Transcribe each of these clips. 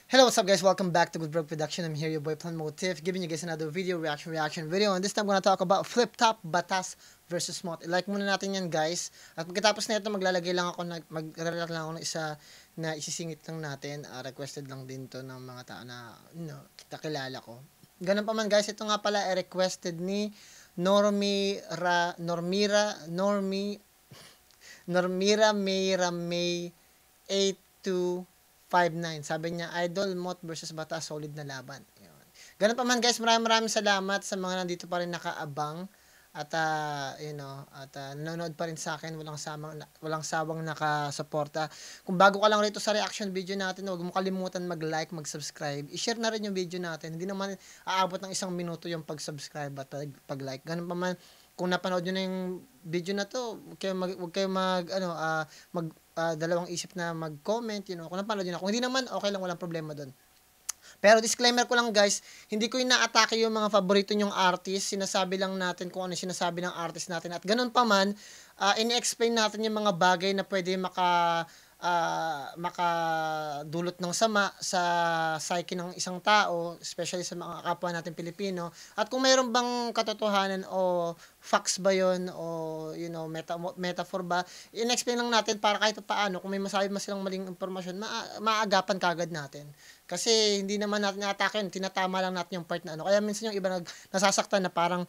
Hello, what's up guys? Welcome back to Good Bro Production. I'm here, your boy Plan Motif, giving you guys another video reaction video. And this time, I'm gonna talk about Flip Top, Batas versus Moth. I-like muna natin yan guys. At pagkatapos na ito, maglalagay lang ako, mag-react lang ako ng isa na isisingit lang natin. Requested lang din to ng mga tao na, kilala ko. Ganun pa man guys, ito nga pala ay requested ni Normira Mayra May 8259. Sabi niya, Idol, Moth versus Batas, solid na laban. Yun. Ganun pa man guys, maraming salamat sa mga nandito pa rin nakaabang at nanonood pa rin sa akin, walang sawang nakasuporta. Kung bago ka lang rito sa reaction video natin, huwag mo kalimutan mag-like, mag-subscribe. I-share na rin yung video natin. Hindi naman aabot ng 1 minuto yung pag-subscribe at pag-like. Ganun pa man, kung napanood nyo na yung video na to, huwag kayo dalawang isip na mag-comment, kung napanood nyo na. Kung hindi naman, okay lang, walang problema doon. Pero disclaimer ko lang guys, hindi ko inaatake yung mga paborito nyong artist, sinasabi lang natin kung ano sinasabi ng artist natin. At ganun pa man, ini-explain natin yung mga bagay na pwede makadulot ng sama sa psyche ng isang tao, especially sa mga kapwa natin Pilipino. At kung mayroon bang katotohanan o facts ba yun o metaphor ba, in-explain lang natin para kahit paano kung may masabi silang maling impormasyon, maagapan kagad natin. Kasi hindi naman natin atake yun, tinatama lang natin yung part na ano. Kaya minsan yung iba nasasaktan na parang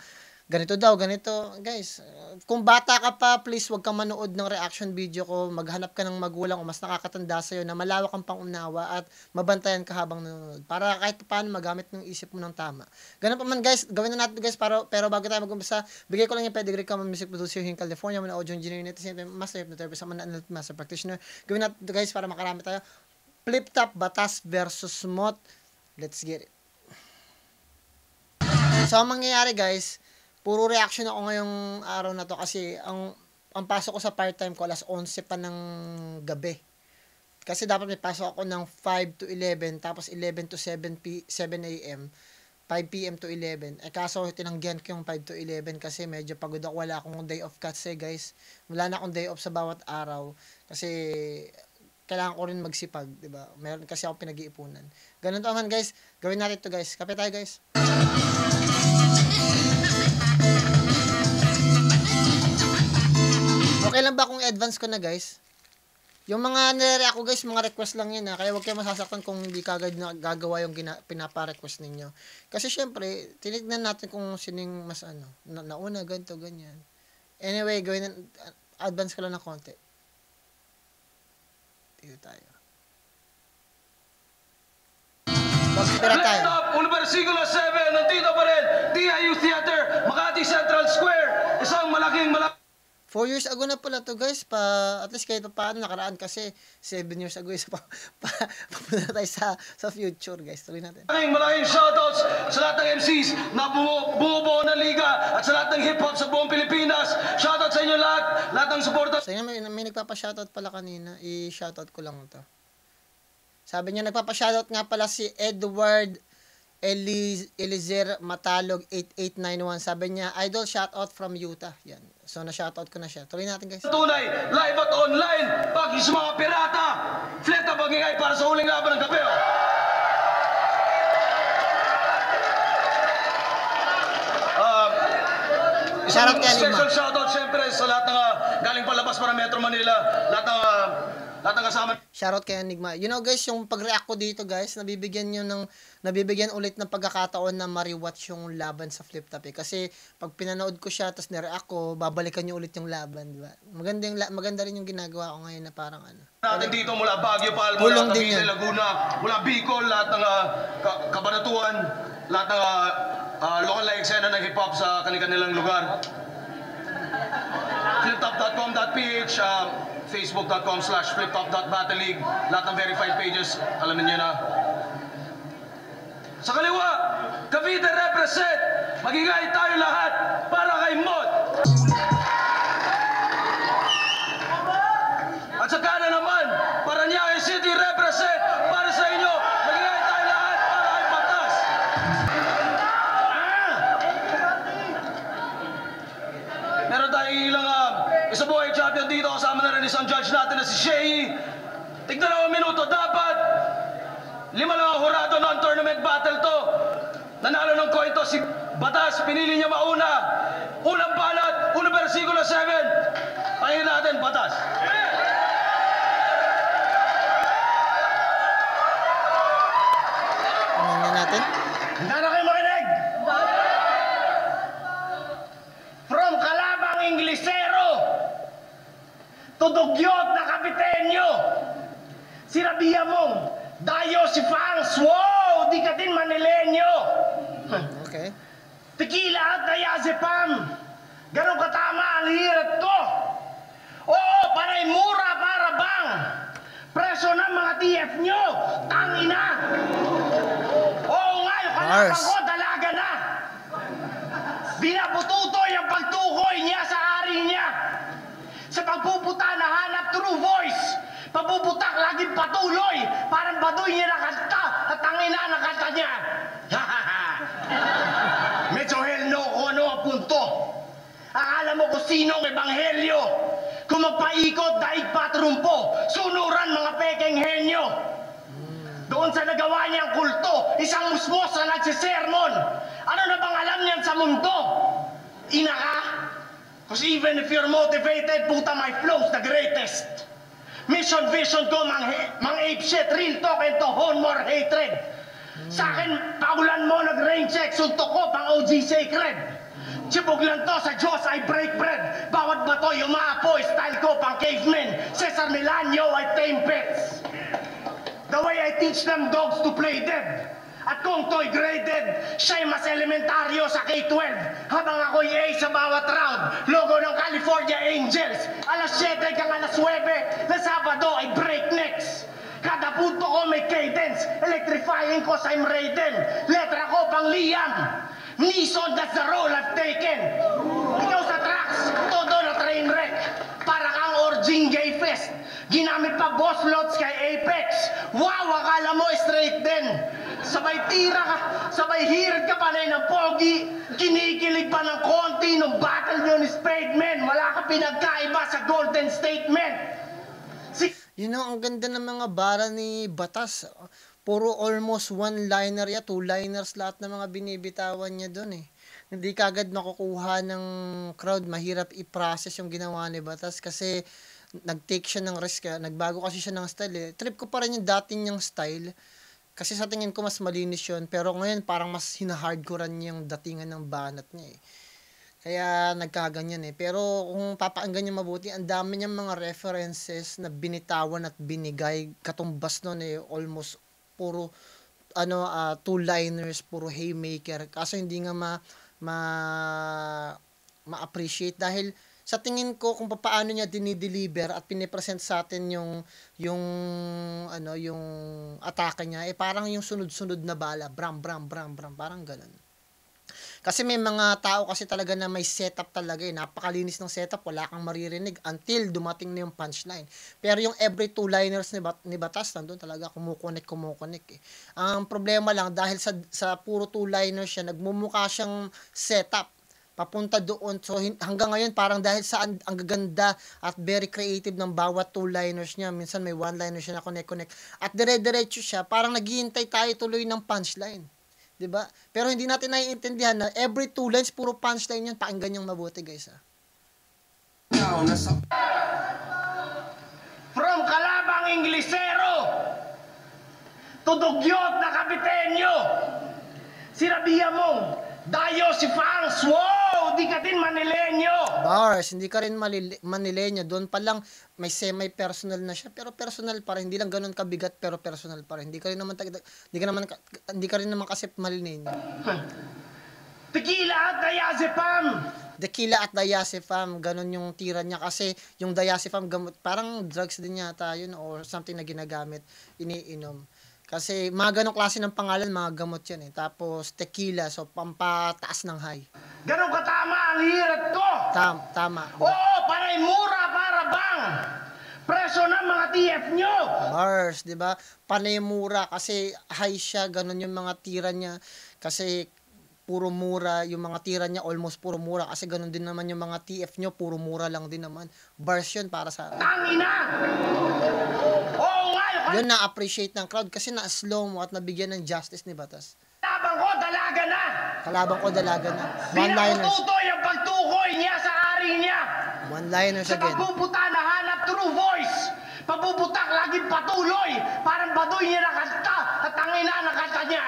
ganito daw, ganito. Guys, kung bata ka pa, please wag kang manood ng reaction video ko. Maghanap ka ng magulang o mas nakakatanda sa'yo na malawak ang pangunawa at mabantayan ka habang nanonood. Para kahit paano magamit ng isip mo ng tama. Ganun pa man guys, gawin na natin guys. Pero bago tayo mag-umpisa, bigay ko lang yung pedigree ka, music producer here in California, mga audio engineer at the same time, master hypnotherapist, master practitioner. Gawin natin guys para makarami tayo. Flip Top, Batas versus Moth. Let's get it. So, ang mangyayari guys, puro reaction ako ngayong araw na to kasi ang pasok ko sa part-time ko alas 11 pa ng gabi. Kasi dapat may pasok ako ng 5 to 11, tapos 11 to 7 a.m., 5 p.m. to 11. Kaso tinanggihan ko yung 5 to 11 kasi medyo pagod ako. Wala akong day off kasi guys. Wala na akong day off sa bawat araw. Kasi kailangan ko rin magsipag, di ba? Meron kasi ako pinag-iipunan. Ganun to man guys. Gawin natin to guys. Kape tayo guys. Okay lang ba kung advance ko na guys? Yung mga nire-react ko guys, mga request lang yun kaya huwag kayo masasaktan kung hindi kagad na gagawa yung pinapa-request ninyo. Kasi syempre, tinignan natin kung sining mas nauna, ganito, ganyan. Anyway, gawin advance ko lang ng konti. Dito tayo. Mag-spira tayo. Versikulo 7, nandito pa rin, DIU Theater, Makati Central Square, isang malaking 4 years ago na pala to guys, at least kahit paano nakaraan kasi 7 years ago is papunta tayo sa future guys. Tuloy natin. Malaking shoutouts sa lahat ng MCs na bumubuo ng liga at sa lahat ng hip-hop sa buong Pilipinas. Shoutout sa inyo lahat ng suporta. So yun, may nagpapa-shoutout pala kanina, i-shoutout ko lang to. Sabi niya nagpapa-shoutout nga pala si Edward Elizer Matalog 8891. Sabi niya, Idol, shoutout from Utah. Yan. So, na-shoutout ko na siya. Tuloy natin, guys. Tunay, live at online, pag sa mga pirata, flat na pagingay para sa huling laban ng gabi. Shoutout kay Enigma. Special shoutout syempre sa lahat ng galing palabas para Metro Manila, lahat ng kasama. Shoutout kay Enigma. You know guys, yung pag-react ko dito guys, nabibigyan ulit ng pagkakataon na ma-rewatch yung laban sa Flip Top Kasi pag pinanood ko siya, tapos nireact ko, babalikan niyo ulit yung laban, di ba? Maganda rin yung ginagawa ko ngayon na parang Natin dito mula Baguio, Palma, mula Cavite, Laguna, mula Bicol, lahat ng Kabanatuan, lahat ng local na eksena ng hip-hop sa kanilang lugar. fliptop.com.ph, facebook.com/fliptop.battleleague, lahat ng verified pages, alam niyo na. Sa kaliwa, Cavite represent, magigay tayo lahat para kay Moth. At sa kanan naman, Parañaque City represent, para sa inyo, magigay tayo lahat para kay Batas. Meron tayong ilang isa buhay champion dito, kasama na rin isang judge natin na si Shay. Tignan lang ang minuto, dapat 5 lang ang hurado non-tournament battle to. Nanalo ng coin to si Batas, pinili niya mauna. Unang balat, unang versikulo 7. Pahin natin, Batas. Tingnan natin. Hindi na kayo makinig! From kalabang Inglesero to dugyot na kapitenyo, sinabihan mong dayo si Fangs, wow, di ka din Manilenyo. Okay. Tequila at diazepam, ganun katama ang hirat ko. Oo, panay mura para bang preso ng mga TF nyo, tangina. Oo nga, yung kalabang Mars. ko, dalaga na. Binabututoy ang pagtukoy niya sa ari niya. Sa pagpuputa na hanap true voice. Pabubutak laging patuloy. Parang baduy niya na kanta at tangina na kanta niya. Medyo hell no kung ano ang punto. Akala mo kung sino ang ebanghelyo. Kung magpaikot, daig patrumpo. Sunuran mga pekeng henyo. Doon sa nagawa niyang kulto, isang musmos na nagsisermon. Ano na bang alam niyan sa mundo? Ina ka? Because even if you're motivated, puta, my flow's the greatest. Mission, vision ko, mang ape shit, real talk, and to hone more hatred. Sa akin, paulan mo, nag-rain check, suntok ko, pang OG sacred. Chibog lang to, sa Diyos I break bread. Bawat bato, umaapoy, style ko, pang cavemen. Cesar Milanio, I tame pets. The way I teach them dogs to play dead. At kung to'y graded, siya'y mas elementaryo sa K-12. Habang ako'y A sa bawat round, logo ng California Angels. Alas 7 kang alas 9, na Sabado ay breaknecks. Kada punto ko may cadence, electrifying cause I'm Raiden. Letra ko pang Liam, Neeson, that's the role I've taken. Ikaw sa tracks, todo na train wreck. Para kang Orjing Gay Fest. Ginamit pa boss lots kay Apex. Wow, akala mo straight din. Sabay tira ka, sabay hirit ka panay ng pogi. Kinikilig pa ng konti nung battle nyo ni Spademan. Wala ka pinagkaiba sa Golden Statement. You know, ang ganda ng mga bara ni Batas. Puro almost one-liner ya, two-liners lahat ng mga binibitawan niya doon eh. Hindi kagad makukuha ng crowd. Mahirap i-process yung ginawa ni Batas kasi nag-take siya ng risk. Nagbago kasi siya ng style eh. Trip ko pa rin yung dating niyang style. Kasi sa tingin ko mas malinis yun. Pero ngayon parang mas hinahardcorean niya yung datingan ng banat niya eh. Kaya nagkaganyan eh. Pero kung papakinggan niya mabuti, ang dami niyang mga references na binitawan at binigay. Katumbas nun eh, almost puro two-liners, puro haymaker. Kaso hindi nga ma-appreciate dahil sa tingin ko kung paano niya dinideliver at pinipresent sa atin yung atake niya eh parang yung sunod-sunod na bala, bram bram bram bram, parang ganun. Kasi may mga tao kasi talaga na may setup talaga eh. Napakalinis ng setup, wala kang maririnig until dumating na yung punchline. Pero yung every two-liners ni Batas, nandun talaga kumukonek eh. Ang problema lang, dahil sa puro two-liners siya, nagmumukha siyang setup papunta doon. So hanggang ngayon parang dahil sa ang gaganda at very creative ng bawat two-liners niya, minsan may one-liner siya na connect at dire-diretso siya, parang naghihintay tayo tuloy ng punchline. 'Di ba? Pero hindi natin naiintindihan na every two lines puro punchline 'yan, pakinggan niyang mabuti, guys, ha. From kalabang Inglesero to dugyot na kapitenyo, sinabihan mong dayo si Fangs, wow, di ka din Manilenyo. Bars, hindi ka rin Manileño. Doon pa lang may semi-personal na siya, pero personal pa rin. Hindi lang ganoon kabigat, pero personal pa rin. Hindi ka rin naman kasi Manileño. Tequila at diazepam. Tequila at diazepam, ganun yung tira niya kasi yung diazepam gamot, parang drugs din yata yun or something na ginagamit, iniinom. Kasi mga ganong klase ng pangalan, mga gamot yan eh. Tapos tequila, so pampataas ng high. Ganun katama ang hirat ko. Tama. Oo, panay mura para bang preso ng mga TF nyo. Bars, di ba? Panay mura kasi high siya, ganun yung mga tira niya. Kasi puro mura, yung mga tira niya almost puro mura. Kasi ganun din naman yung mga TF nyo, puro mura lang din naman. Bars yun para sa... Tangina! Oo nga, yung Yun na-appreciate ng crowd kasi na-slow mo at nabigyan ng justice ni Batas. Kalaban ko, dalaga na! Kalaban ko dalaga na. One-liners. Pinakututoy ang pagtukoy niya sa ari niya. One-liners Sa again. pagpuputa na hanap true voice. Pagpuputak laging patuloy. Parang baduy niya nakanta at tangina nakanta niya.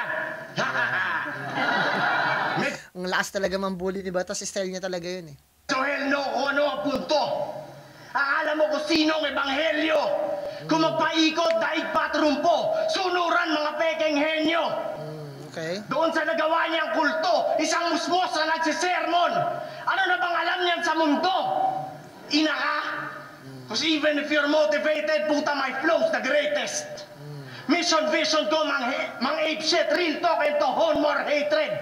Ang lakas talaga mambuli ni Batas. Style niya talaga yun eh. So hell no kung ano ang punto. Akala mo kung sinong ebanghelyo. Kung magpaikot, daig patrumpo. Sunuran mga pekeng henyo. Okay. Doon sa nagawa niyang kulto, isang musmos na nagsisermon. Ano na bang alam niyan sa mundo? Ina ka? Because even if you're motivated, puta, my flow's the greatest. Mission, vision ko, mang ape shit, real talk, and to hone more hatred.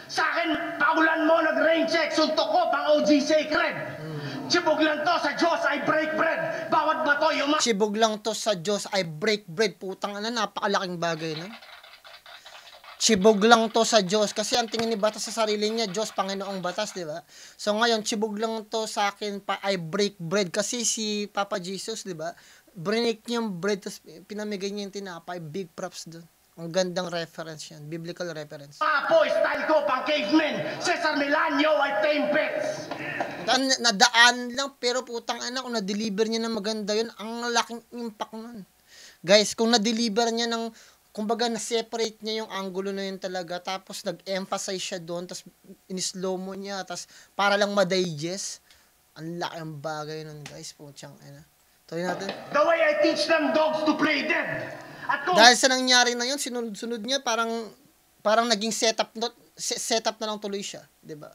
Sa akin, paulan mo, nag-rain check, suntok ko, pang OG sacred. Chibog lang to sa Diyos, I break bread. Bawat bato, Chibog lang to sa Diyos, I break bread. Putang ano, napakalaking bagay no? Chibog lang to sa Diyos. Kasi ang tingin ni Batas sa sarili niya, Diyos, Panginoong Batas, di ba? So ngayon, chibog lang to sa akin, I break bread. Kasi si Papa Jesus, di ba? Brinik niya yung bread, tapos pinamigay niya yung tinapay. Big props doon. Ang gandang reference yan. Biblical reference. Apoy, style ko, pang caveman. Cesar Milanio, I tame pets. Nadaan lang, pero putang ina, kung na-deliver niya ng maganda yun, ang laking impact nun. Guys, kung na-deliver niya ng, kumbaga na-separate niya yung angulo na yun talaga, tapos nag-emphasize siya doon, tapos in-slow mo niya, tapos para lang ma-digest, ang laking bagay nun, guys. Putang ina. Tuloy natin. The way I teach them dogs to play dead. At kung Dahil sa nangyari na yun, sunod niya, parang naging setup na lang tuloy siya, 'di ba?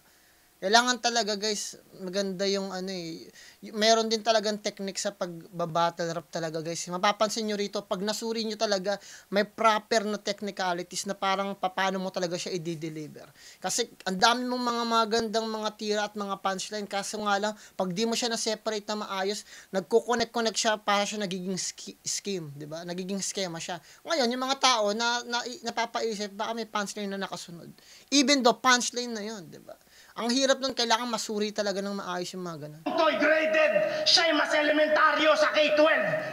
Kailangan talaga, guys, maganda yung ano eh. Meron din talagang technique sa pagba-battle rap talaga, guys. Mapapansin nyo rito, pag nasuri nyo talaga, may proper na technicalities na parang paano mo talaga siya i-deliver. Kasi ang dami mong mga magandang mga tira at mga punchline, kaso nga lang, pag di mo siya na-separate na maayos, nagko-connect siya para siya nagiging scheme, di ba? Nagiging schema siya. Ngayon, yung mga tao na napapaisip, baka may punchline na nakasunod. Even though punchline na yun, di ba? Ang hirap nun, kailangan masuri talaga ng maayos yung mga ganun. to'y graded, siya'y mas elementaryo sa K-12.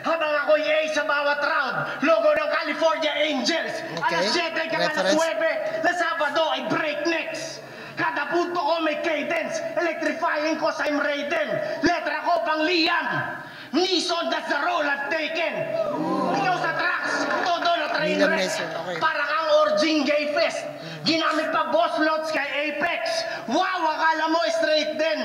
Habang ako'y A sa bawat round, logo ng California Angels. Okay. Alas 7 ka Reference. alas 9, na Sabado ay breaknecks. Kada punto ko may cadence, electrifying ko sa Raiden. Letra ko pang Liam. Nison, that's the role I've taken. Ikaw sa tracks, todo na train Liam wreck. Neeson, okay. Para kang Origin Gay Fest. Ginamit pa boss lots kay Apex. Wow, akala mo straight din.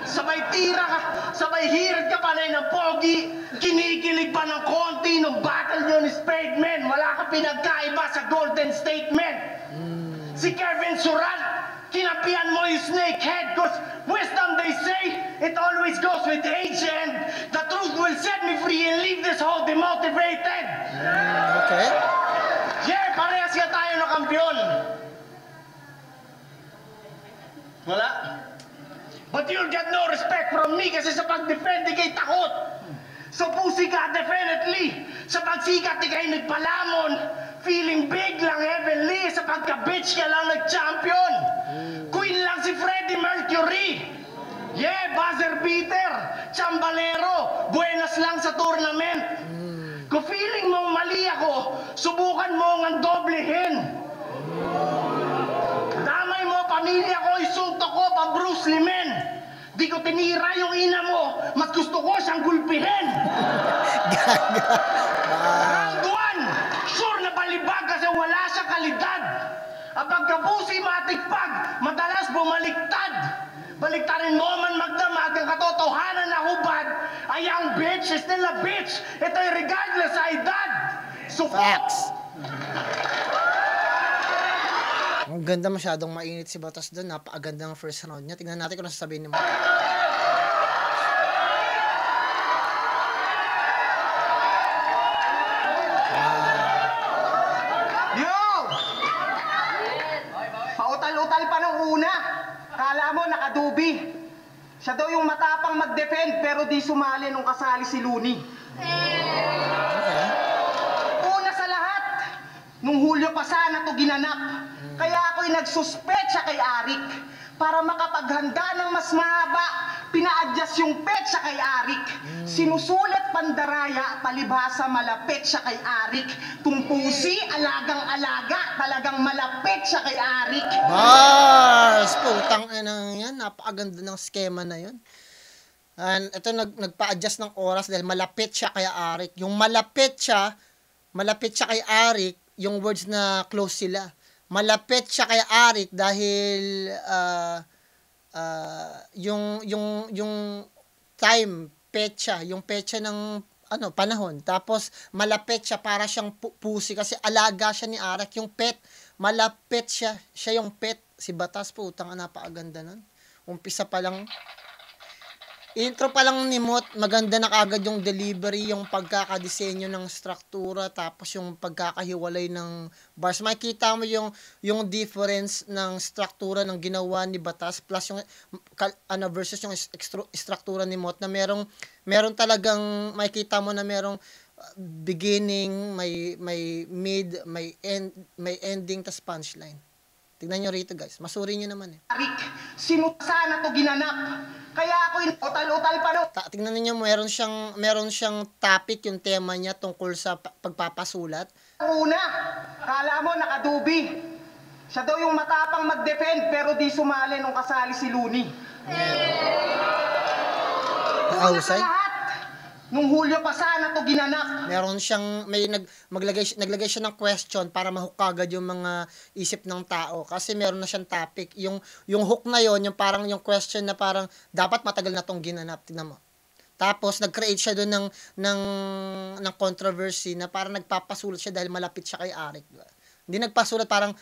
Sabay tira ka, sabay hirit ka panay ng pogi. Kinikilig pa ng konti nung battle nyo ni Spademan. Wala ka pinagkaiba sa Golden Statement. Si Kevin Surratt, kinapian mo yung snakehead. Cause wisdom they say, it always goes with age. And the truth will set me free and leave this whole demotivated. Okay. Yeah, parehas nga tayo na kampiyon. Wala. But you'll get no respect from me kasi sa pag-defend, di kay takot. So pusi ka, definitely. Sa pagsikat, di kayo nagpalamon. Feeling big lang, heavenly. Sa pagka-bitch ka lang nag-champion. Queen lang si Freddie Mercury. Yeah, buzzer beater. Chambalero. Buenas lang sa tournament. Kung feeling mong mali ako, subukan mo ang doblehin. Damay mo, pamilya ko, isuntok ko, pa Bruce Lee men. Di ko tinira yung ina mo, mas gusto ko siyang gulpihin. Round 1, sure na balibag kasi wala siya kalidad. Ang pagkapusi matikpag, madalas bumaliktad. Baliktarin mo man magdamag ang katotohanan na hubad. A young bitch is still a bitch. Ito'y regardless sa edad. Facts. Ang ganda, masyadong mainit si Batas doon. Napakaganda ng first round niya. Tingnan natin kung nasasabihin ni mo. Yo! Pautal-utal pa nung una. Kala mo nakadubi. Siya daw yung matapang mag-defend pero di sumali nung kasali si Looney. Okay. Una sa lahat, nung Hulyo pa sana to ginanap. Kaya ako'y nagsuspecha kay Arik para makapaghanda ng mas mahaba pina-adjust yung petsa kay Arik. Sinusulat pandaraya, palibhasa malapit siya kay Arik. Tumpusi, alagang-alaga, talagang malapit siya kay Arik. Bars! Putang ina yan. Napakaganda ng schema na yun. And ito nagpa-adjust ng oras dahil malapit siya kay Arik. Yung malapit siya kay Arik, yung words na close sila. Malapit siya kay Arik dahil yung time, yung petsa ng panahon. Tapos malapit siya para siyang pusi kasi alaga siya ni Arik. Yung pet, malapit siya yung pet. Si Batas, putang napakaganda nun. Umpisa pa lang, intro pa lang ni Mot, maganda na kagad yung delivery, yung pagkakadisenyo ng struktura, tapos yung pagkakahiwalay ng bars. Makikita mo yung difference ng struktura ng ginawa ni Batas plus yung versus yung struktura ni Mot na merong talagang makikita mo na merong beginning, may mid, may ending, tas punchline. Tignan nyo rito guys, masuri nyo naman eh. Arik, sino sana to ginanap? Kaya ako utal-utal pa no. Tingnan niyo meron siyang topic yung tema niya tungkol sa pagpapasulat. Una, kala mo nakadubi. Siya daw yung matapang mag-defend pero di sumali nung kasali si Looney. Una sa lahat, nung Hulyo pa sana to ginanap. Meron siyang naglagay siya ng question para ma-hook agad yung mga isip ng tao kasi meron na siyang topic. Yung hook na yon, yung parang yung question na parang dapat matagal na tong ginanap, tingnan mo. Tapos nag-create siya doon ng controversy na parang nagpapasulat siya dahil malapit siya kay Arik. Diba? Hindi nagpasulat, parang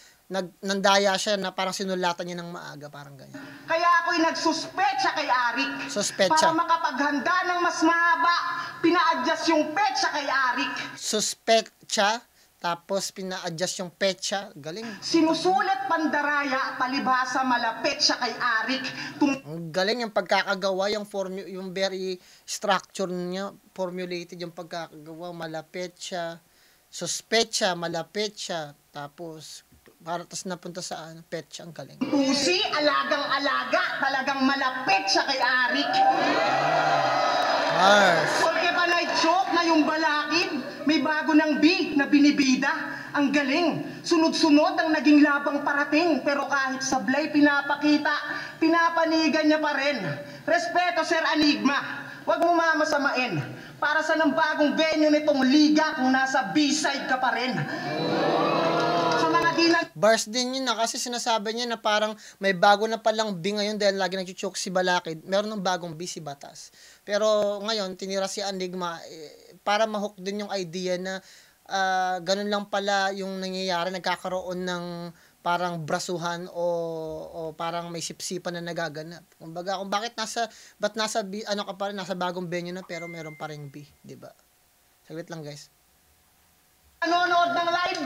nandaya siya na parang sinulatan niya ng maaga, parang ganyan. Kaya ako'y nagsuspecha kay Arik. Suspecha. Para makapaghanda ng mas mahaba, pina-adjust yung petsa kay Arik. Suspecha, tapos pina-adjust yung petsa. Galing. Sinusulat pandaraya, palibhasa malapit siya kay Arik. Ang galing yung pagkakagawa, yung very structure niya, formulated yung pagkakagawa, malapit siya. Suspecha, malapit siya. Tapos napunta sa petsa, ang galing. Pusi, alagang-alaga, talagang malapit siya kay Arik. Mars. Porque panay joke na yung balakid, may bago ng B na binibida. Ang galing, sunod-sunod ang naging labang parating, pero kahit sablay pinapakita, pinapanigan niya pa rin. Respeto, Sir Enigma, huwag mo mamasamain. Para sa nang bagong venue nitong liga kung nasa B-side ka pa rin. Bars din yun na kasi sinasabi niya na parang may bago na palang B ngayon dahil lagi nagchuchok si Balakid. Meron ng bagong B si Batas. Pero ngayon, tinira si Enigma para mahook din yung idea na ganun lang pala yung nangyayari. Nagkakaroon ng parang brasuhan o parang may sipsipan na nagaganap. Kumbaga, kung bakit ba't nasa B, ka pa rin, nasa bagong venue na pero meron pa rin B, di ba? Saglit lang guys. Nanonood ng live,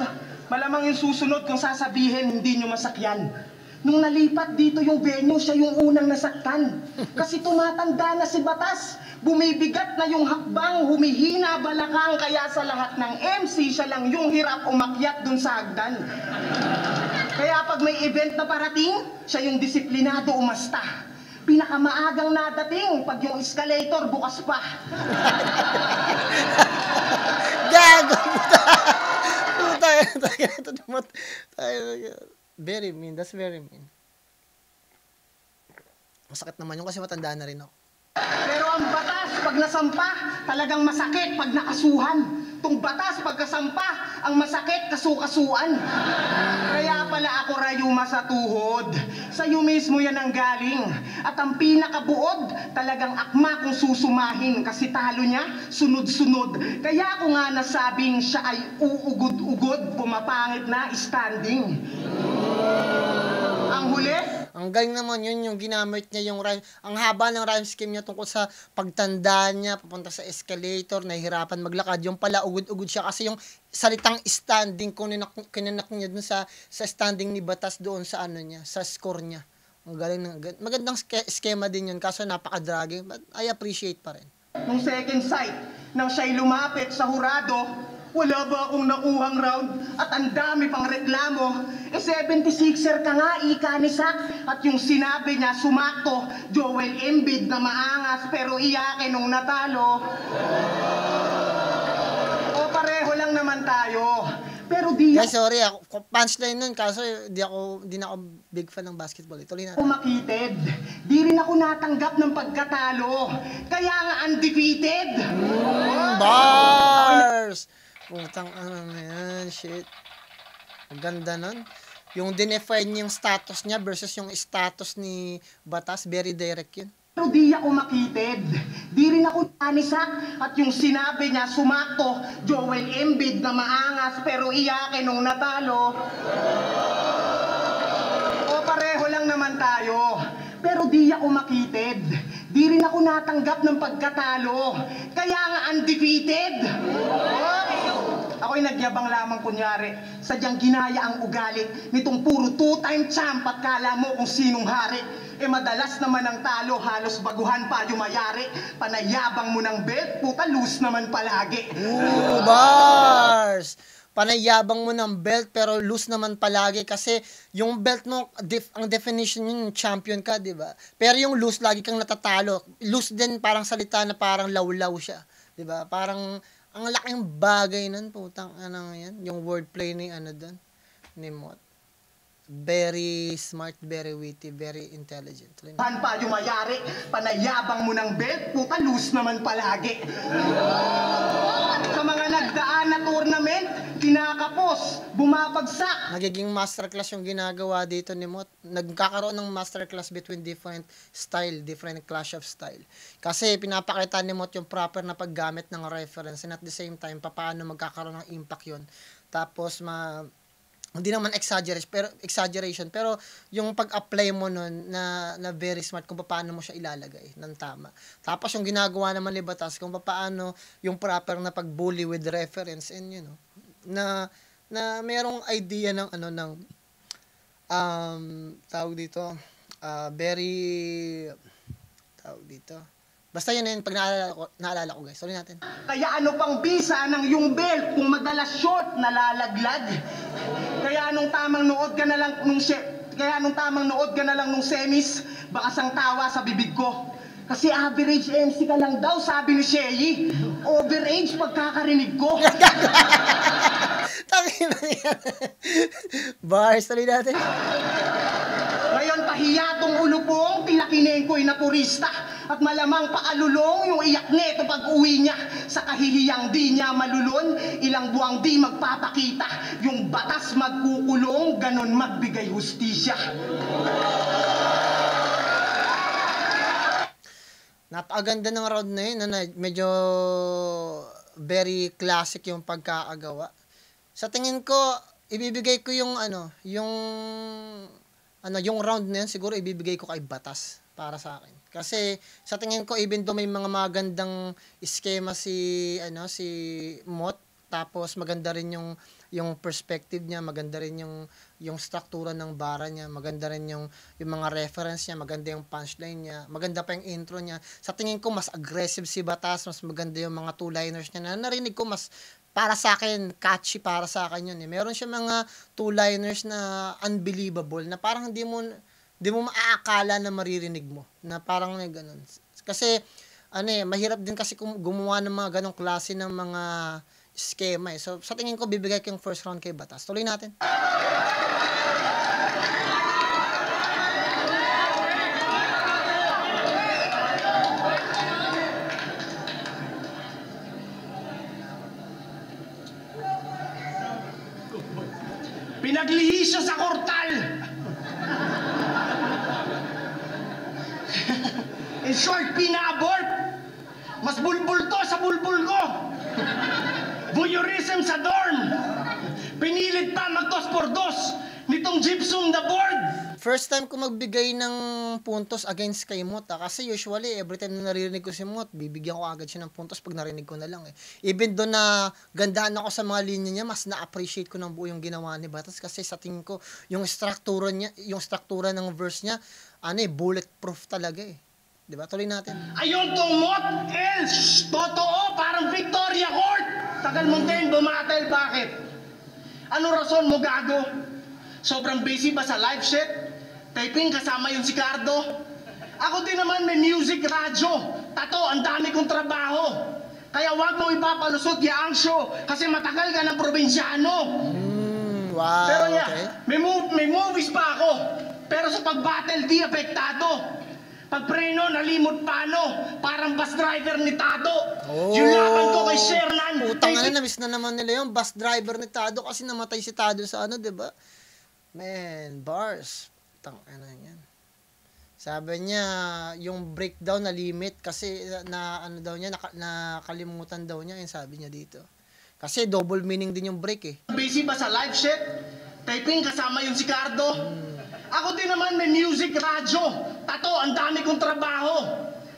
malamang yung susunod kung sasabihin hindi nyo masakyan. Nung nalipat dito yung venue, siya yung unang nasaktan. Kasi tumatanda na si Batas. Bumibigat na yung hakbang, humihina balakang, kaya sa lahat ng MC, siya lang yung hirap umakyat dun sa hagdan. Kaya pag may event na parating, siya yung disiplinado umasta. Pinakamaagang nadating pag yung escalator bukas pa. Gago! Very mean. That's very mean. Masakit naman yun kasi matanda na rin ako. Pero ang Batas, pag nasampa, talagang masakit pag nakasuhan. Tung Batas, pagkasampa, ang masakit, kasukasuan. Kaya pala ako rayuma sa tuhod. Sa'yo mismo yan ang galing. At ang pinakabuod, talagang akma kung susumahin. Kasi talo niya, sunod-sunod. Kaya ako nga nasabing siya ay uugod-ugod, pumapangit na standing. Ang huli, ang galing naman yun, yung ginamit niya yung rhyme. Ang haba ng rhyme scheme niya tungkol sa pagtanda niya, papunta sa escalator, nahihirapan maglakad. Yung pala, ugod-ugod siya kasi yung salitang standing, kinanak niya dun sa standing ni Batas doon sa niya, sa score niya. Ang galing magandang schema din yun, kaso napaka-dragging, but I appreciate pa rin. nung second sight, nang siya'y lumapit sa hurado, Wala ba akong nakuhang round? At ang dami pang reklamo. 76er ka nga, ika ni Sak. At yung sinabi niya, sumakto, Joel Embiid na maangas, pero iyakin nung natalo. O pareho lang naman tayo. Pero di Guys, sorry, ako, punchline nun, kaso di na ako big fan ng basketball. Ituloy na. ako makitid. Di rin ako natanggap ng pagkatalo. Kaya nga undefeated. Bars! Putang ano na yan, shit. Ang ganda nun. Yung dinefine yung status niya versus yung status ni Batas, very direct yun. Pero di ako makitid. Di rin ako anisak. At yung sinabi niya, sumakto, Joel Embiid na maangas, pero iyakin nung natalo. O pareho lang naman tayo. Pero di ako makitid. Di rin ako natanggap ng pagkatalo. Kaya nga undefeated. Ako'y nagyabang lamang kunyari. Sadyang ginaya ang ugali nitong puro two-time champ at kala mo kung sinong hari. Madalas naman ang talo, halos baguhan pa yung mayari. Panayabang mo ng belt, puta loose naman palagi. Bars! Panayabang mo ng belt pero loose naman palagi kasi yung belt mo, ang definition yun, champion ka, di ba? Pero yung loose, lagi kang natatalo. Loose din parang salita na parang lawlaw siya, di ba? Parang ang laking bagay nun, putang ano yan, yung wordplay ni ano doon, ni Mot. Very smart, very witty, very intelligent. Han pa yung mayari, panayabang mo ng belt, puta loose naman palagi. Sa mga nagdaan na tournament, kinakapos, bumabagsak. Nagiging masterclass yung ginagawa dito ni Mot. Nagkakaroon ng masterclass between different style, different clash of style. Kasi pinapakita ni Mot yung proper na paggamit ng reference and at the same time, paano magkakaroon ng impact yun. Tapos, hindi naman exaggeration, pero yung pag-apply mo nun na very smart kung paano mo siya ilalagay ng tama. Tapos yung ginagawa naman ni Batas kung paano yung proper na pag-bully with reference and you know, na merong idea ng tawag dito, basta yun pag naalala ko guys. Sorry natin. Kaya ano pang bisa ng yung belt kung madalas short nalalaglag? Kaya nung tamang nood ka na lang nung semis, baka sang tawa sa bibig ko. Kasi average MC ka lang daw, sabi ni Sheyi. Overage pagkakarinig ko. Tangina yan. Bars, tuloy natin. Ngayon pahiyatong ulupong, tilakinin ko'y na purista. At malamang paalulong yung iyak neto pag uwi niya. Sa kahihiyang di niya malulon, ilang buwang di magpapakita. Yung batas magkukulong, ganon magbigay hustisya. Napakaganda ng round na yun. Medyo very classic yung pagkakagawa. Sa tingin ko, ibibigay ko yung round na yun, siguro ibibigay ko kay Batas para sa akin. Kasi sa tingin ko, even though may mga magandang schema si Mot, tapos maganda rin yung perspective niya, maganda rin yung struktura ng bara niya, maganda rin yung mga reference niya, maganda yung punchline niya, maganda pa yung intro niya. Sa tingin ko, mas aggressive si Batas, mas maganda yung mga two-liners niya na narinig ko, mas para sa akin, catchy para sa akin yun. Meron siya mga two-liners na unbelievable, na parang hindi mo maaakala na maririnig mo, na parang may ganun. Kasi, mahirap din kasi gumawa ng mga ganong klase ng mga schema eh. So, sa tingin ko, bibigay ko yung first round kay Batas. Tuloy natin. Pinaglihis siya sa kortal. In short, pina-abort. Mas bulbul to sa bulbul ko. Voyeurism sa dorm. Pinilit pa mag-dos por dos nitong gypsum na board. First time ko magbigay ng puntos against kay Mot. Kasi usually, every time na naririnig ko si Mot, bibigyan ko agad siya ng puntos pag narinig ko na lang eh. Even doon na gandaan ako sa mga linya niya, mas na-appreciate ko ng buo yung ginawa ni Batas. Kasi sa tingin ko, yung struktura ng verse niya, bulletproof talaga eh. Diba? Tuloy natin. Ayun tong Mot, totoo, parang Victoria Court. Tagal mong din bumatel, bakit? Ano rason mo, gago? Sobrang busy ba sa live shit? Taping kasama yung si Cardo? Ako din naman may music, radyo. Tato, ang dami kong trabaho. Kaya wag mo ipapalusot yaang show kasi matagal ka ng probinsyano. Wow, Pero yeah, okay. may movies pa ako. Pero sa pag-battle, di apektado. Pag preno, nalimot paano. Parang bus driver ni Tado. Yung laban ko kay Shernan. Putang na, na-miss na naman nila yung bus driver ni Tado kasi namatay si Tado sa ano, di ba? Man, bars. Putang na yan. Sabi niya, yung breakdown na limit kasi na ano daw niya, nakalimutan daw niya, yung sabi niya dito. Kasi double meaning din yung break eh. Busy ba sa live shit? Taping kasama yung si Cardo? Ako din naman may music, radyo. Tato, ang dami kong trabaho.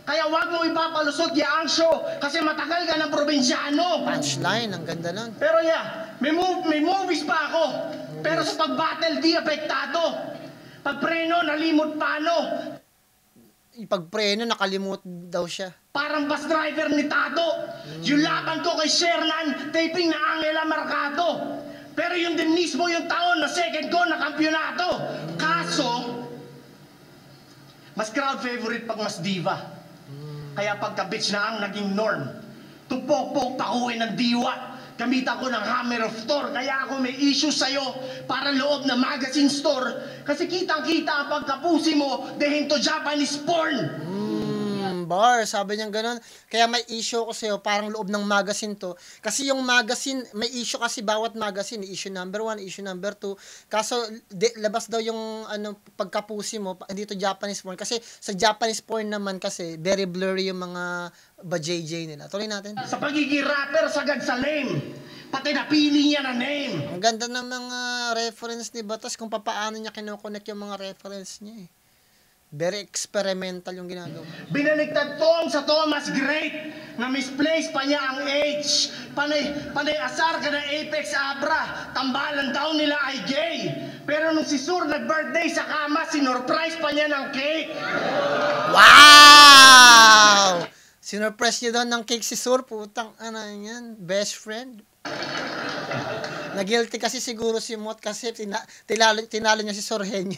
Kaya wag mo ipapalusot yaang show kasi matagal ka ng probinsyano. Punchline, ang ganda nun. Pero yeah, may movies pa ako. Pero sa pag-battle, di apektado. Pag preno, nalimot paano. Ipagpreno, nakalimut daw siya. Parang bus driver ni Tado. Yung laban ko kay Shernan, taping na Angela Mercado. Pero yun din mismo yung taon na second ko na kampyonato. Kaso, mas crowd favorite pag mas diva. Kaya pagka-bitch na ang naging norm. Tupok-pok pakuwi ng diwa. Gamitan ko ng Hammer of Thor. Kaya ako may issue sa'yo para loob na magazine store. Kasi kitang-kita ang pagkapusi mo dehin to Japanese porn. Bar, sabi niya gano'n. Kaya may issue ko sa'yo, parang loob ng magazine to. Kasi yung magazine, may issue kasi bawat magazine. Issue number 1, issue number 2. Kaso, labas daw yung ano, pagkapusi mo, dito Japanese porn. Kasi sa Japanese porn naman kasi, very blurry yung mga ba-JJ nila. Tuloy natin. Sa pagiging rapper, sagad sa lame. Pati napili niya na name. Ang ganda ng mga reference ni Batas kung paano niya kinoconnect yung mga reference niya eh. Very experimental yung ginagawa. Binaliktad tong sa Thomas Great na misplace pa niya ang H. Panay asar ka ng Apex Abra. Tambalan daw nila ay gay. Pero nung si Sur nag-birthday sa kama, sinurprise pa niya ng cake. Wow! Sinurprise niya daw ng cake si Sur. Putang ano yan. Best friend. Na-guilty kasi siguro si Mot kasi tinalo niya si Sorhenyo.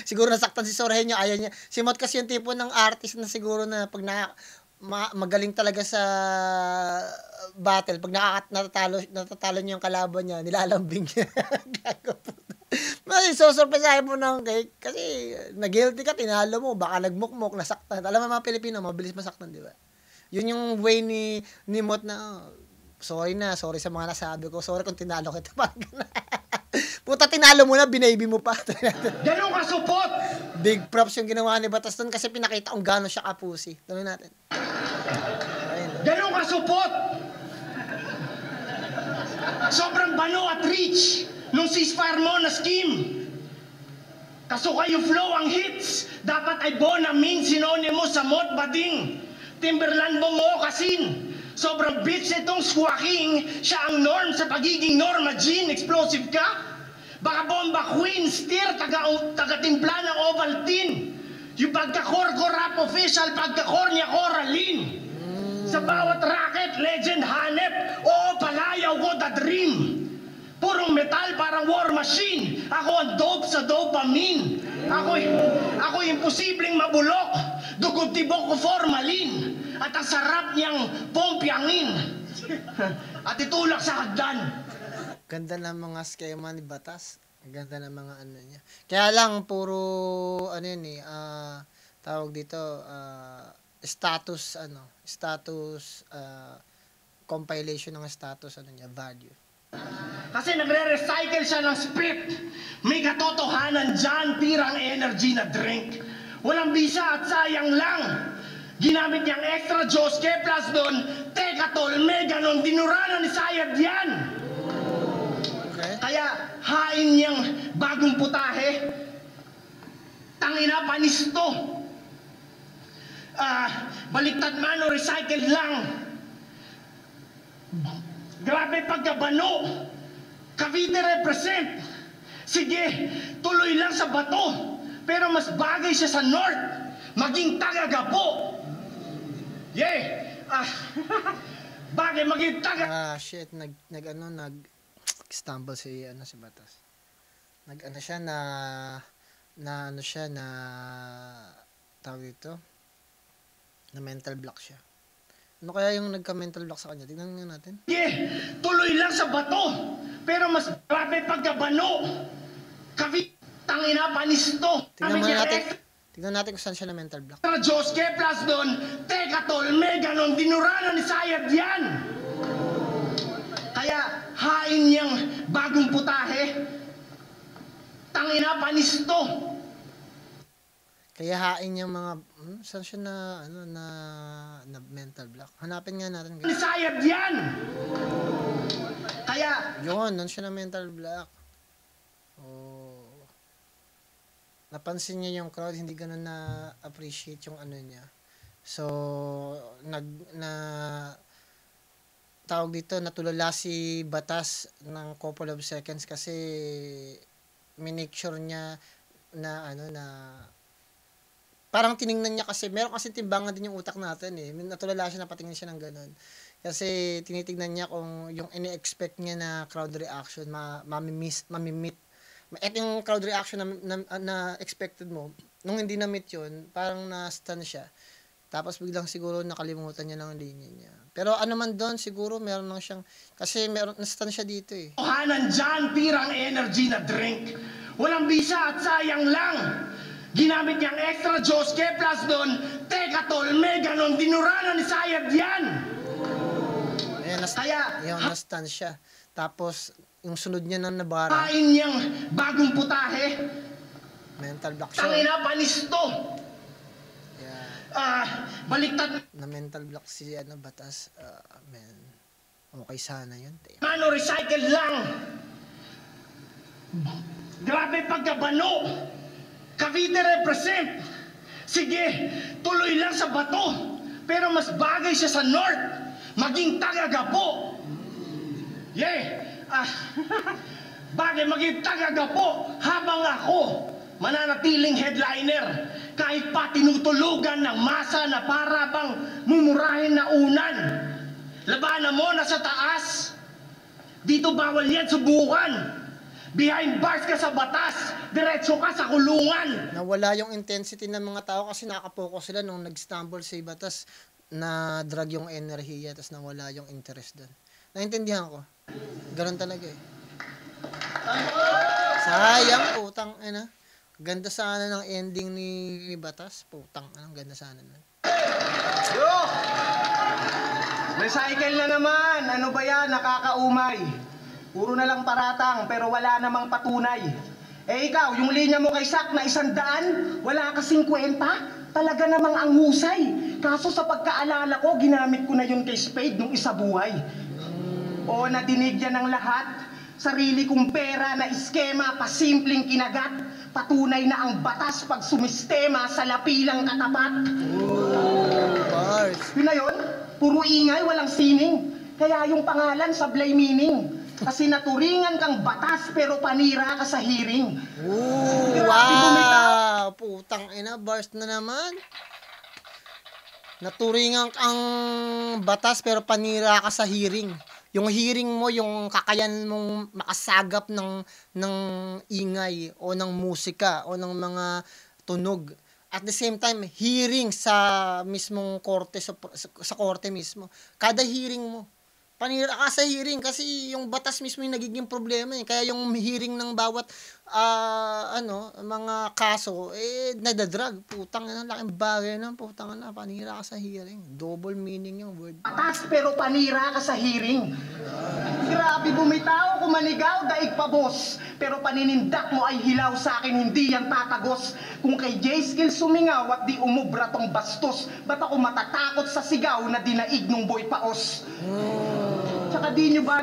Siguro nasaktan si Sorhenyo, ayaw niya. Si Mot kasi yung tipo ng artist na siguro na pag magaling talaga sa battle, pag natatalo niya yung kalaban niya, nilalambing niya. Gago po. Mas sosurpresahin mo ng cake kasi na-guilty ka, tinalo mo, baka nagmukmok, nasaktan. Alam mo mga Pilipino, mabilis masaktan, di ba? Yun yung way ni Mot na, sorry sa mga nasabi ko. Sorry kung tinalo kita. Puta, tinalo mo na, binaybi mo pa. Ganun ka supot! Big props yung ginawa ni Batas doon kasi pinakita kung gano'n siya kapusi. Tuloy natin. Ganun ka supot! Sobrang bano at rich nung ceasefire mo na scheme. Kaso kayo flow ang hits. Dapat ay Bonamin synonymous sa Mot Bading. Timberland mo kasin. Sobrang bitch itong squawking, siya ang norm sa pagiging Norma Jean. Explosive ka? Baka bomba queen, steer, taga-timpla ng Ovaltine. Yung pagka-core rap official, pagka-core niya Coraline. Sa bawat racket, legend hanep, oo palayaw ko the dream. Purong metal parang war machine. Ako ang dope sa dopamine. Ako imposibleng mabulok. Dugod tibok ko formalin. At ang sarap niyang pompyangin. At itulak sa hagdan. Ganda ng mga skema ni Batas. Ganda ng mga ano niya. Kaya lang, puro, ano yun eh, tawag dito, status, compilation ng status, value. Kasi nagre-recycle siya ng spit. May katotohanan dyan, tirang energy na drink. Walang bisa at sayang lang. Ginamit niyang extra Diyos K plus doon, Tekatol, Meganon, dinuranan ni Sayad yan. Okay. Kaya hain niyang bagong putahe, tangina panisto. Baliktad man o recycled lang. Grabe pagkabano. Cavite represent. Sige, tuloy lang sa bato. Pero mas bagay siya sa north. Maging taga-Gapo. Yeah. bagay maging taga Shit, nag-stumble si Batas. Nag-ano siya na tawag dito, na mental block siya. Ano kaya yung nagka-mental block sa kanya? Tingnan nga natin. tuloy lang sa bato, pero mas grabe pagkabano. Tangina, panisto. Tingnan natin kung saan siya na mental block. Diyos ke plus doon, teka tol, may ganon, dinuranan ni Sayad yan. Kaya, hain niyang bagong putahe. Tangina, panisto. Kaya hain niya mga saan siya na mental block. Hanapin nga natin. Ni Sayad yan. Kaya, Yun, nun siya na mental block. Napansin niya yung crowd, hindi ganun na appreciate yung ano niya. So, tawag dito, natulala si Batas ng couple of seconds kasi minake sure niya na parang tiningnan niya kasi, meron kasi timbangan din yung utak natin eh. Natulala siya, napatingin siya ng ganun. Kasi tinitignan niya kung yung ini-expect niya na crowd reaction, mamimit. Ito yung crowd reaction na expected mo. Nung hindi na-meet yun, parang na-stun siya. Tapos biglang siguro nakalimutan niya ng linya niya. Pero ano man doon, siguro meron lang siyang, kasi na-stun siya dito eh. kuhanan dyan, pirang energy na drink. Walang bisa at sayang lang. Ginamit niyang extra Diyos ke plus doon, teka tol, may ganon, dinuranan ni Sayad yan. Ayan, na-stun siya. Tapos, yung sunod niya na nabara, Hain niyang bagong putahe. mental block siya. Tangina, panisto. Yeah. Baliktad Na mental block si Batas. Man, okay sana yun. ano, recycle lang. Grabe pagkabano. Cavite represent. Sige, tuloy lang sa bato. Pero mas bagay siya sa North. Maging taga-Gapo. Bagay maging taga-Gapo habang ako mananatiling headliner. Kahit pa tinutulugan ng masa na para bang mumurahin na unan. Labanan mo na sa taas. Dito bawal yan subukan. Behind bars ka sa batas, diretso ka sa kulungan. Nawala yung intensity ng mga tao kasi nakapokus sila nung nag-stumble si Batas na drag yung enerhiya tapos nawala yung interest doon. Naintindihan ko. Ganun talaga eh. Sayang, putang ina. Ganda sana ng ending ni Batas. Putang ina, ganda sana nun. Yo! Recycle na naman. Ano ba yan? Nakakaumay. Puro na lang paratang pero wala namang patunay. Ikaw, yung linya mo kay Sak na 100, wala ka 50? Talaga namang ang husay. Kaso sa pagkaalala ko, ginamit ko na yun kay Spade nung isa buhay. O nadinig yan ng lahat. Sarili kong pera na iskema, pasimpleng kinagat. Patunay na ang batas pag sumistema sa lapilang katapat. Bars. Yun na yun, puro ingay, walang sining. Kaya yung pangalan sablay meaning. Kasi naturingan kang batas pero panira ka sa hearing. Wow! Putang ina, bars na naman. Naturingan ang batas pero panira ka sa hearing. Yung hearing mo, yung kakayanan mong makasagap ng ingay o ng musika o ng mga tunog. At the same time, hearing sa mismong korte, sa korte mismo. Kada hearing mo, panira ka sa hearing kasi yung batas mismo yung nagiging problema eh. Kaya yung hearing ng bawat mga kaso nadadrag. Putang na, laking bagay na, putang na, panira ka sa hearing. Double meaning yung word. Batas pero panira ka sa hearing. Grabe bumitaw, kumanigaw, daig pa boss. Pero paninindak mo ay hilaw sa akin, hindi yan tatagos. Kung kay J-Skill sumingaw at di umubra tong bastos, ba't ako matatakot sa sigaw na dinaig nung boy paos? Tsaka di nyo ba...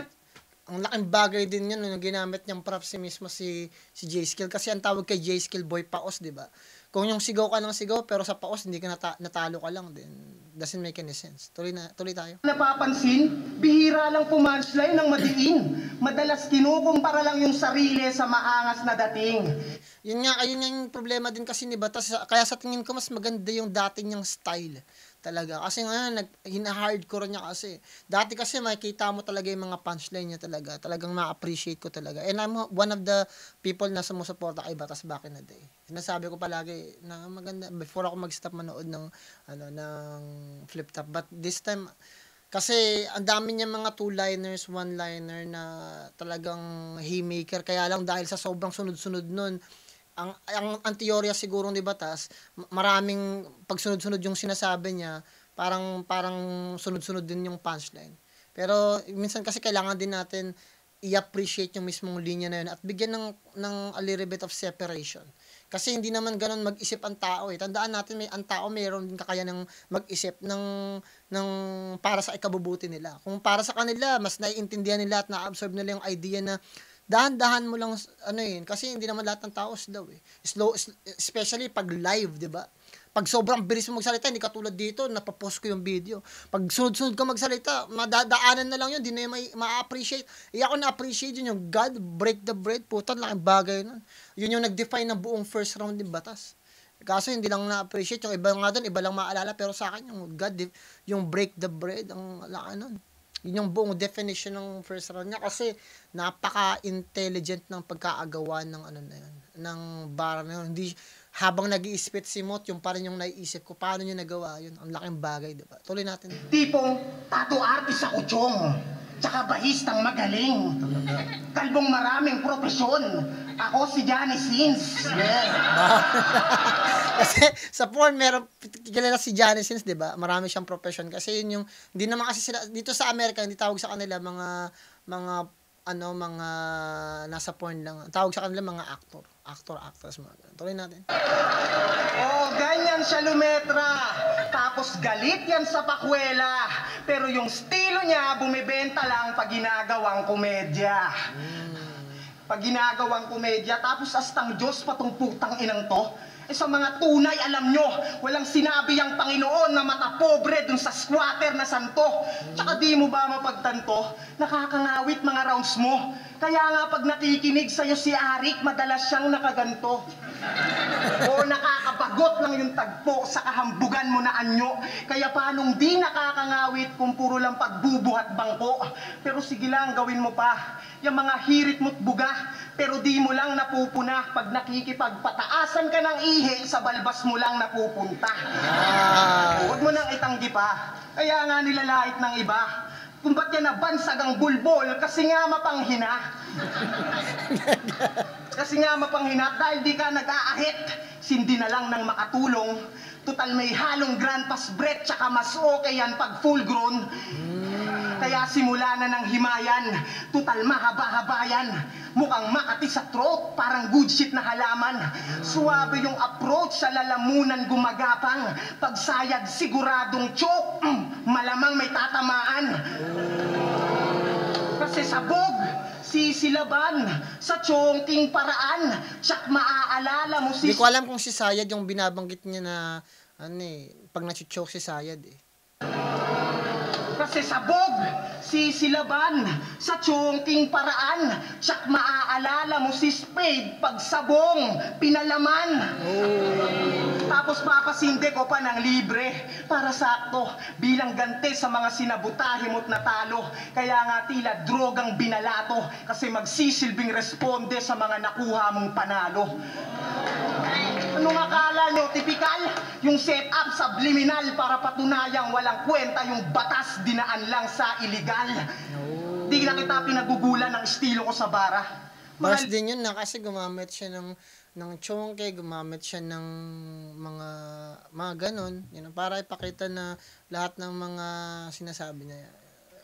Ang laking bagay din yun nung ginamit niyang props mismo si J-Skill. Kasi ang tawag kay J-Skill, boy paos, di ba? Kung yung sigaw ka ng sigaw, pero sa paos hindi ka natalo ka lang din. Doesn't make any sense. Tuloy tayo. Napapansin, bihira lang pumunchline ng madiin. Madalas kinukumpara lang yung sarili sa maangas na dating. Yun nga yung problema din kasi ni Batas. Kaya sa tingin ko mas maganda yung dati niyang style. talaga. Kasi ngayon, hina-hardcore niya kasi. Dati kasi makikita mo talaga yung mga punchline niya talaga. Talagang ma-appreciate ko talaga. And I'm one of the people na sumusuporta kay Batas back in the day. Sinasabi ko palagi na maganda, before ako mag-stop manood ng, ng Flip Top. But this time, kasi ang dami niya mga two-liners, one-liner na talagang haymaker. Kaya lang dahil sa sobrang sunod-sunod nun, ang teorya siguro ni Batas, maraming pagsunod-sunod yung sinasabi niya, parang sunod-sunod din yung punchline. Pero minsan kasi kailangan din natin i-appreciate yung mismong linya na yun at bigyan ng a little bit of separation. Kasi hindi naman ganun mag-isip ang tao eh. Tandaan natin, ang tao mayroon din kakayanang mag-isip ng para sa ikabubuti nila. Kung para sa kanila, mas naiintindihan nila at na-absorb nila yung idea na dahan-dahan mo lang kasi hindi naman lahat ng tao slow eh. Slow, especially pag live, 'di ba? Pag sobrang bilis mo magsalita, hindi katulad dito, napapost ko yung video. Pag sunod-sunod ka magsalita, madadaanan na lang yun, hindi na yung ma-appreciate. Ako na-appreciate yun, yung God, break the bread, putan, laking bagay nun. Yun yung nag-define ng buong first round ng Batas. Kaso hindi lang na-appreciate, yung iba nga doon, iba lang maalala, pero sa akin, yung God, yung break the bread, ang laki nun. Yun yung buong definition ng first round niya kasi napaka-intelligent ng pagkaagawa ng ng bar na yun. Hindi, habang nag-i-spit si Mot, yung pa rin yung naiisip ko, paano niya nagawa yun? Ang laking bagay, diba? Tuloy natin. Tipong tattoo artist ako, Chong. Tsaka bahistang magaling. Kalbong maraming profesyon. Ako si Johnny Sins. Yeah. Kasi sa porn, meron, kilala si Johnny Sins, di ba? Marami siyang profession. Kasi yun yung, hindi naman kasi sila, dito sa Amerika, hindi tawag sa kanila mga nasa porn lang. Tawag sa kanila mga actress, mga ganun. Tuloy natin. Oh, ganyan siya lumetra. Tapos galit yan sa pakwela. Pero yung estilo niya, bumibenta lang pag ginagawang komedya. Pag ginagawang komedya, tapos astang Diyos patong putang inang to. Sa mga tunay, alam nyo, walang sinabi ang Panginoon na matapobre dun sa squatter na santo. Tsaka di mo ba mapagtanto, nakakangawit mga rounds mo. Kaya nga pag nakikinig sa'yo si Arik, madalas siyang nakaganto. O nakakabagot lang yung tagpo sa kahambugan mo na anyo. Kaya paanong di nakakangawit kung puro lang pagbubuhat bangko. Pero sige lang, gawin mo pa. Yung mga hirit mo't buga, pero di mo lang napupuna. Pag nakikipagpataasan ka ng ihi, sa balbas mo lang napupunta. Huwag mo nang itanggi pa. Kaya nga nilalait ng iba. Kung ba't yan nabansag ang bulbol, kasi nga mapanghina. Kasi nga mapanghina, dahil di ka nag-aahit, sindi na lang ng makatulong. Total may halong grandpa's breath, tsaka mas okay yan pag full grown. Kaya simula na ng himayan, total mahaba-haba yan. Mukhang makati sa throat, parang good shit na halaman. Suwabe yung approach, sa lalamunan gumagapang. Pagsayad siguradong choke, malamang may tatamaan. Kasi sabog, sisilaban, sa chongking paraan, tsak maaalala mo Hindi ko alam kung si Sayad yung binabanggit niya na, pag nachuchoke si Sayad eh. Kasi sabog, sisilaban, sa chongking paraan, tsak maaalala mo si Spade, pag sabong, pinalaman. Tapos papasinde ko pa ng libre, para sakto, bilang gante sa mga sinabutahe mo't natalo. Kaya nga tila drogang binalato, kasi magsisilbing responde sa mga nakuha mong panalo. Anong akala nyo, tipikal? Yung setup subliminal para patunayang walang kwenta yung batas dinaan lang sa illegal. Di na kita pinagugulan ng estilo ko sa bara. Bars din yun na kasi gumamit siya ng chonke, gumamit siya ng mga ganon. Yun, para ipakita na lahat ng mga sinasabi niya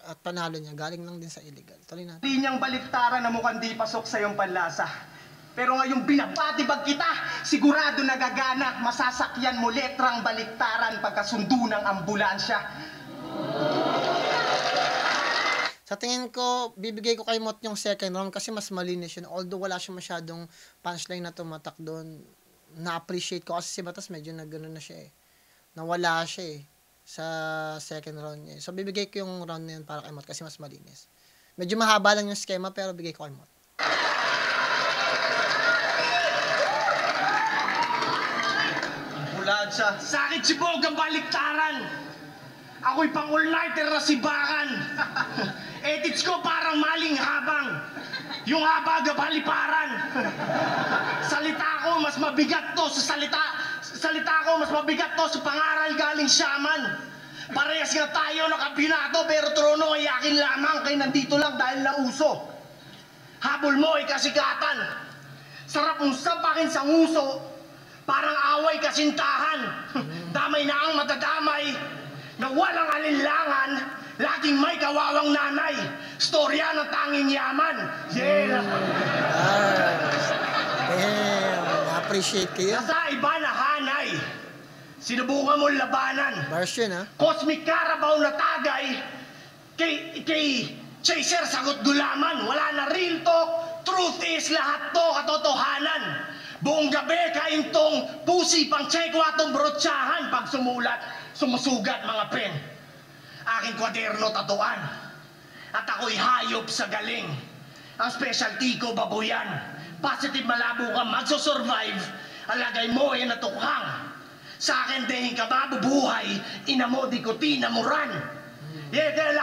at panalo niya galing lang din sa illegal. Tuloy natin. Linyang baliktaran na mukhang di pasok sa iyong panlasa. Pero ngayong binabadibag kita, sigurado nagagana, masasakyan mo letrang baliktaran pagkasundo ng ambulansya. Sa tingin ko, bibigay ko kay Mot yung second round kasi mas malinis yun. Although wala siya masyadong punchline na tumatak doon, na-appreciate ko kasi si Batas medyo nagano na siya eh. Nawala siya eh sa second round niya. So bibigay ko yung round na yun para kay Mot kasi mas malinis. Medyo mahaba lang yung schema pero bigay ko kay Mot. Bulaan siya. Sa akin si Bog ang baliktaran. Ako'y pang all-nighter na sibakan. Edits ko parang maling habang. Yung habag baliparan. Salita ko mas mabigat to sa salita ko mas mabigat to sa pangaral galing Shaman. Parehas nga tayo nakabinato pero trono ay akin lamang kay nandito lang dahil nauso. Habol mo ay kasikatan. Sarap mong sapakin sa nguso. Parang away kasintahan. Damay na ang matadamay na walang alinlangan. Laging may kawawang nanay. Storya ng tanging yaman. Yeah. Damn, na-appreciate kayo. Nasa iba na hanay. Sinubukan mo labanan. Bars yun, ha? Cosmic Carabao na tagay. Kay Chaser sagot gulaman. Wala na real talk. Truth is lahat to katotohanan. Buong gabi kaintong pusi pang tseko atong brotsahan. Pag sumusugat mga pen. Aking kwaderno tatuan. At ako'y hayop sa galing. Ang specialty ko babuyan. Positive malabo ka magsosurvive. Alagay mo ay natukhang. Sa akin dehing ka mabubuhay. Ina mo di ko tinamuran. Yeah, kaya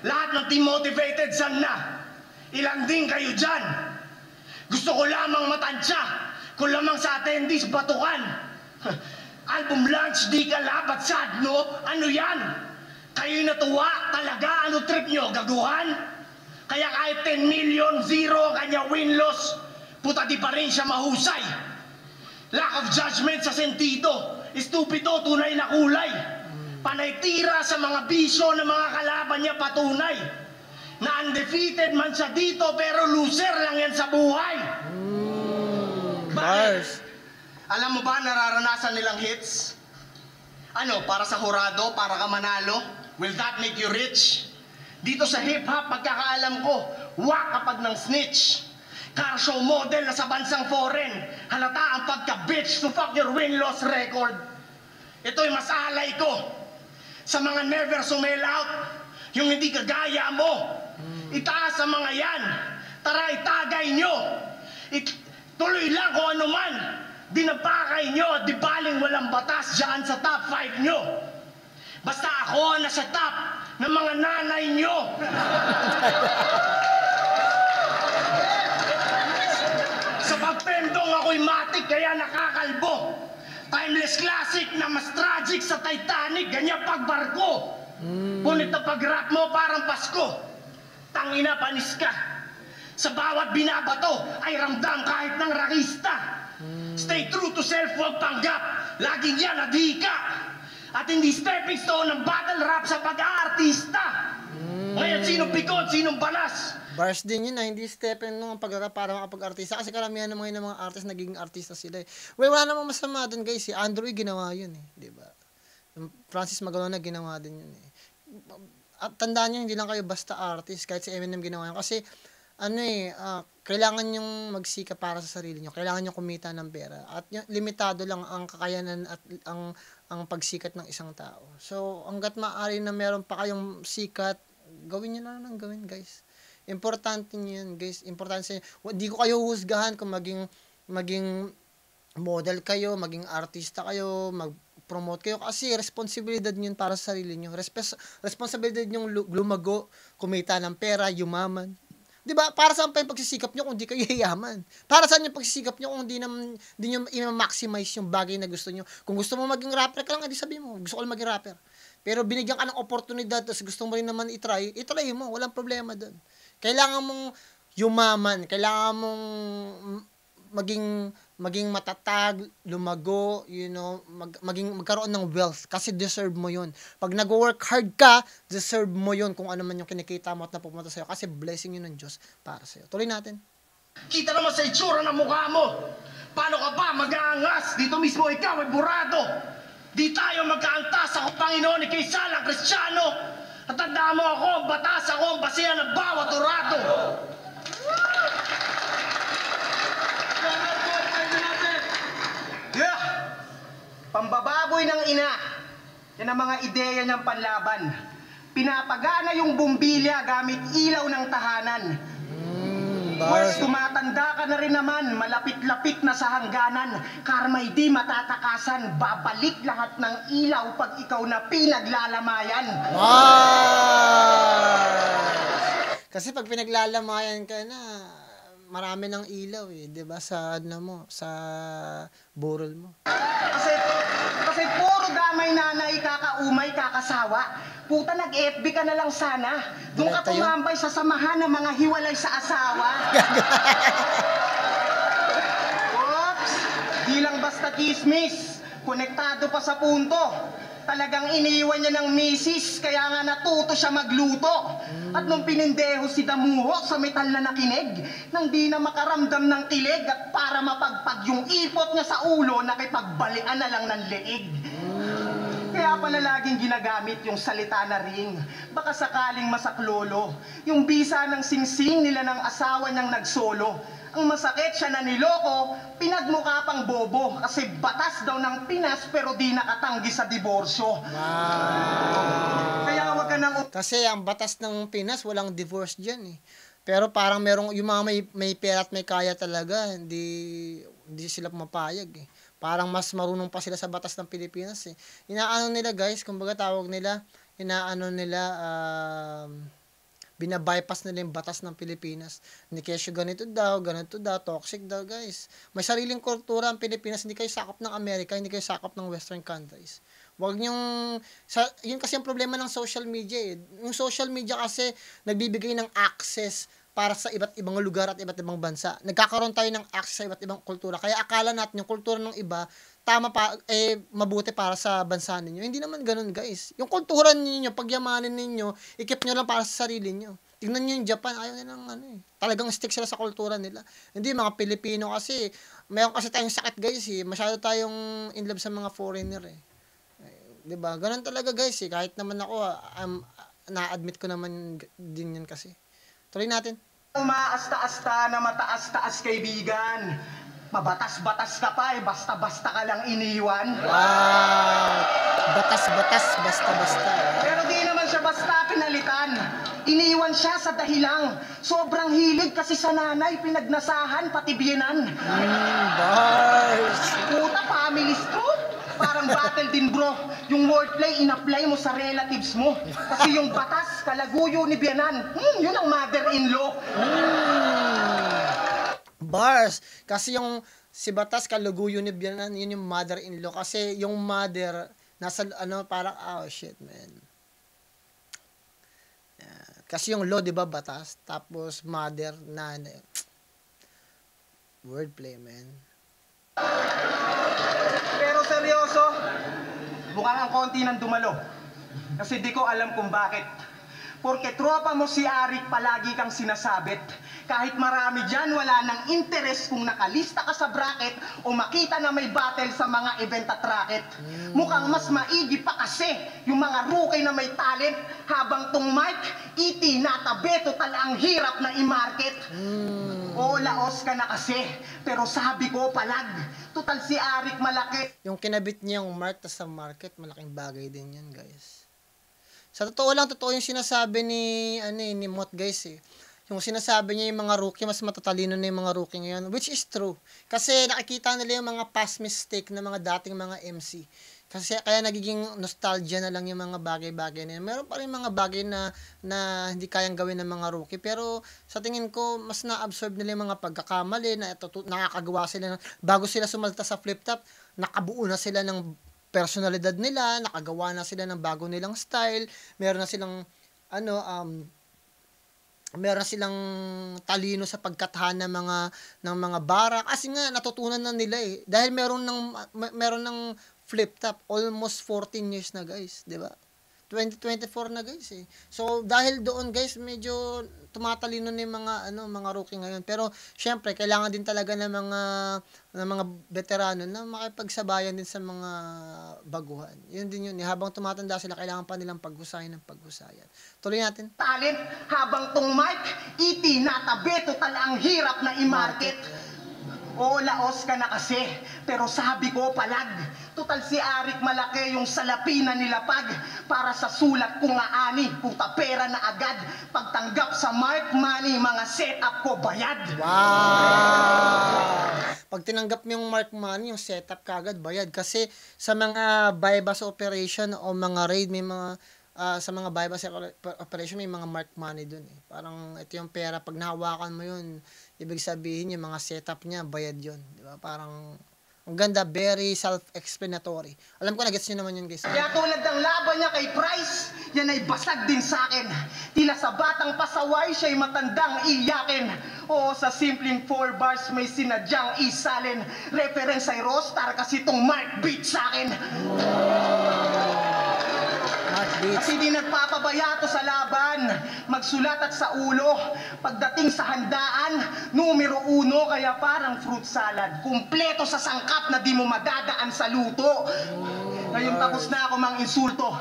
lahat ng team motivated sana. Ilang din kayo dyan. Gusto ko lamang matansya. Kung lamang sa attendees batukan. Album launch di ka labat sad no? Ano yan? Kayo'y natuwa talaga. Ano trip nyo? Gaguhan? Kaya kahit 10 million, zero kanya win-loss, puta di pa rin siya mahusay. Lack of judgment sa sentido. Estupido, tunay na kulay. Panay tira sa mga bisyo ng mga kalaban niya patunay. Na undefeated man siya dito pero loser lang yan sa buhay. Bars. Alam mo ba nararanasan nilang hits? Ano, para sa hurado, para ka manalo? Will that make you rich? Dito sa hip-hop, pagkakaalam ko, wak kapag ng snitch. Car show model na sa bansang foreign. Halata ang pagka-bitch to fuck your win-loss record. Ito'y mas alay ko sa mga never sumel out. Yung hindi kagaya mo. Itaas sa mga yan. Tara itagay nyo. Tuloy lang kung ano man. Dinapakay nyo at di baling walang batas dyan sa top 5 nyo. Basta ako nasa top ng mga nanay nyo. Sa pagpendong ako'y matik kaya nakakalbo. Timeless classic na mas tragic sa Titanic, ganyan pagbarko. Punit na pag-rap mo parang Pasko. Tangina panis ka. Sa bawat binabato ay ramdam kahit ng rakista. Stay true to self, huwag panggap. Laging yan, adhika. At hindi stepping stone ng battle rap sa pag-aartista. Ngayon, sinong pikon, sinong banas? Bars din yun na hindi stepping nung pag-rap para makapag-artista. Kasi karamihan ng mga artist naging artista sila eh. Well, wala namang masama dun guys. Si Andrew ginawa yun eh. Diba? Francis Magalona ginawa din yun eh. At tandaan nyo, hindi lang kayo basta artist. Kahit si Eminem ginawa yun. Kasi kailangan yung magsika para sa sarili nyo. Kailangan nyo kumita ng pera. At limitado lang ang kakayanan at ang pagsikat ng isang tao. So, hanggat maaari na meron pa kayong sikat, gawin nyo lang ng gawin, guys. Importante nyo yan, guys. Importante nyo. Hindi ko kayo husgahan kung maging model kayo, maging artista kayo, mag-promote kayo. Kasi responsibilidad nyo para sa sarili nyo. Responsibilidad nyo lumago, kumita ng pera, yumaman. Diba? Para saan pa yung pagsisikap nyo kung di kayo yayaman? Para saan yung pagsisikap nyo kung di nyo i-maximize yung bagay na gusto nyo? Kung gusto mo maging rapper ka lang, edi sabihin mo, gusto ko lang maging rapper. Pero binigyan ka ng oportunidad, tapos gusto mo rin naman itry mo, walang problema doon. Kailangan mong yumaman, kailangan mong maging matatag, lumago, magkaroon ng wealth kasi deserve mo yun. Pag nag-work hard ka, deserve mo yun kung ano man yung kinikita mo at napupunta sa'yo kasi blessing yun ng Diyos para sa'yo. Tuloy natin. Kita naman sa itsura ng mukha mo. Paano ka ba mag-aangas? Dito mismo ikaw ay burado. Di tayo magkaantas. Ako Panginoon, ikay salang Kristiyano. At tandaan mo ako, batas ako ang basihan ng bawat orado. Yeah! Pambababoy ng ina. Yan ang mga ideya niyang panlaban. Pinapagana yung bumbilya gamit ilaw ng tahanan. Pwes, tumatanda ka na rin naman, malapit-lapit na sa hangganan. Karma'y di matatakasan, babalik lahat ng ilaw pag ikaw na pinaglalamayan. Kasi pag pinaglalamayan ka na, marami ng ilaw eh, 'di ba? Sa ano mo, sa burol mo. Kasi puro damay nanay, kakaumay, kakasawa. Puta, nag-FB ka na lang sana. Doon ka Direkta yun? tumambay sa samahan ng mga hiwalay sa asawa. Oops! Di lang basta chismis. Konektado pa sa punto. Talagang iniwan niya ng misis, kaya nga natuto siya magluto. At nung pinindeho si Damuho sa metal na nakinig, nang di na makaramdam ng kilig at para mapagpag yung ipot niya sa ulo, nakipagbalian na lang ng leeg. Kaya pala laging ginagamit yung salita na ring. Baka sakaling masaklolo. Yung bisa ng singsing nila ng asawa niyang nagsolo. Ang masakit siya na niloko, pinagmukha pang bobo. Kasi batas daw ng Pinas pero di nakatanggi sa diborsyo. Kaya wag ka nang... Kasi ang batas ng Pinas, walang divorce dyan eh. Pero parang merong, yung mga may pera at may kaya talaga, hindi sila mapayag eh. Parang mas marunong pa sila sa batas ng Pilipinas eh. Inaano nila guys, kumbaga tawag nila, binabypass nila yung batas ng Pilipinas. Hindi kesyo ganito daw, toxic daw guys. May sariling kultura ang Pilipinas, hindi kayo sakop ng Amerika, hindi kayo sakop ng Western countries. Wag niyong, yun kasi ang problema ng social media eh. Yung social media kasi nagbibigay ng access para sa iba't ibang lugar at iba't ibang bansa. Nagkakaroon tayo ng access sa iba't ibang kultura. Kaya akala natin yung kultura ng iba, tama pa, mabuti para sa bansa ninyo. Hindi naman ganun, guys. Yung kultura ninyo, pagyamanin ninyo, ikip nyo lang para sa sarili nyo. Tingnan nyo yung Japan, ayaw nilang talagang stick sila sa kultura nila. Hindi, mga Pilipino kasi, mayroon kasi tayong sakit, guys, eh. Masyado tayong in love sa mga foreigner, eh. Diba? Ganun talaga, guys, eh. Kahit naman ako, na-admit ko naman din yan kasi. Tuloy natin. Umaasta-asta na mataas-taas kaibigan. Mabatas-batas ka pa eh, basta-basta ka lang iniwan. Wow! Batas-batas, basta-basta. Pero di naman siya basta pinalitan. Iniwan siya sa dahilang. Sobrang hilig kasi sa nanay, pinagnasahan, pati biyenan. Bars! Puta, family stroke. Parang battle din bro. Yung wordplay, in-apply mo sa relatives mo. Kasi yung batas, kalaguyo ni biyenan. Yun ang mother-in-law. Bars! Kasi yung si Batas Kaluguyo ni Biyanan, yun yung mother-in-law. Kasi yung mother, nasa parang, oh shit, man. Yan. Kasi yung law, di ba, batas? Tapos mother, nanay. Wordplay, man. Pero seryoso, mukhang ang konti ng dumalo. Kasi di ko alam kung bakit. Porque tropa mo si Arik, palagi kang sinasabit. Kahit marami dyan, wala nang interes kung nakalista ka sa bracket o makita na may battle sa mga event at racket. Mukhang mas maigi pa kasi yung mga rookie na may talent, habang tong mic, itinatabi, total ang hirap na i-market. Oo, laos ka na kasi, pero sabi ko palag, total si Arik malaki. Yung kinabit niya yung mark sa market, malaking bagay din yan, guys. Sa totoo lang, totoo yung sinasabi ni Mot, guys, eh. Yung sinasabi niya yung mga rookie, mas matatalino na yung mga rookie ngayon, which is true. Kasi nakikita nila yung mga past mistake ng mga dating mga MC. Kasi kaya nagiging nostalgia na lang yung mga bagay-bagay na yun. Meron pa rin mga bagay na hindi kayang gawin ng mga rookie. Pero sa tingin ko, mas na-absorb nila yung mga pagkakamali, na nakakagawa sila, bago sila sumalta sa flip-top, nakabuo na sila ng personalidad nila, nakagawa na sila ng bago nilang style, meron na silang meron silang talino sa pagkatahan ng mga bara kasi nga natutunan na nila eh, dahil meron ng flip top almost 14 years na, guys, 'di ba? 2024 na, guys, eh. So dahil doon, guys, medyo tumatalino na yung mga rookie ngayon. Pero syempre kailangan din talaga ng mga veterano na makipagsabayan din sa mga baguhan. Yun din yun. Habang tumatanda sila, kailangan pa nilang paghusayan ng paghusayan. Tuloy natin. Talent, habang tong mic, itinatabi, total ang hirap na i-market. Oo, laos ka na kasi, pero sabi ko palag, Total si Arik malaki yung salapi na nilapag para sa sulat ko nga ani, puta pera na agad. Pagtanggap sa mark money, mga setup ko bayad. Wow! Pag tinanggap mo yung mark money, yung setup kagad, bayad. Kasi sa mga bypass operation o mga raid, may mga sa mga bypass operation, may mga mark money dun eh. Parang ito yung pera, pag nahawakan mo yun, ibig sabihin yung mga setup niya, bayad yun. Di ba? Parang ang ganda, very self-explanatory. Alam ko, nagets nyo naman yun, guys. Kaya tulad ng laban niya kay Price, yan ay basag din sa akin. Tila sa batang pasaway, siya'y matandang iyakin. Oo, sa simpleng 4 bars may sinadyang isalin. Reference ay Rostar kasi tong Mark beat sa akin. Kasi di nagpapabaya to sa laban, magsulat at sa ulo. Pagdating sa handaan, numero 1, kaya parang fruit salad. Kumpleto sa sangkap na di mo madadaan sa luto. Ngayon tapos na ako mang insulto.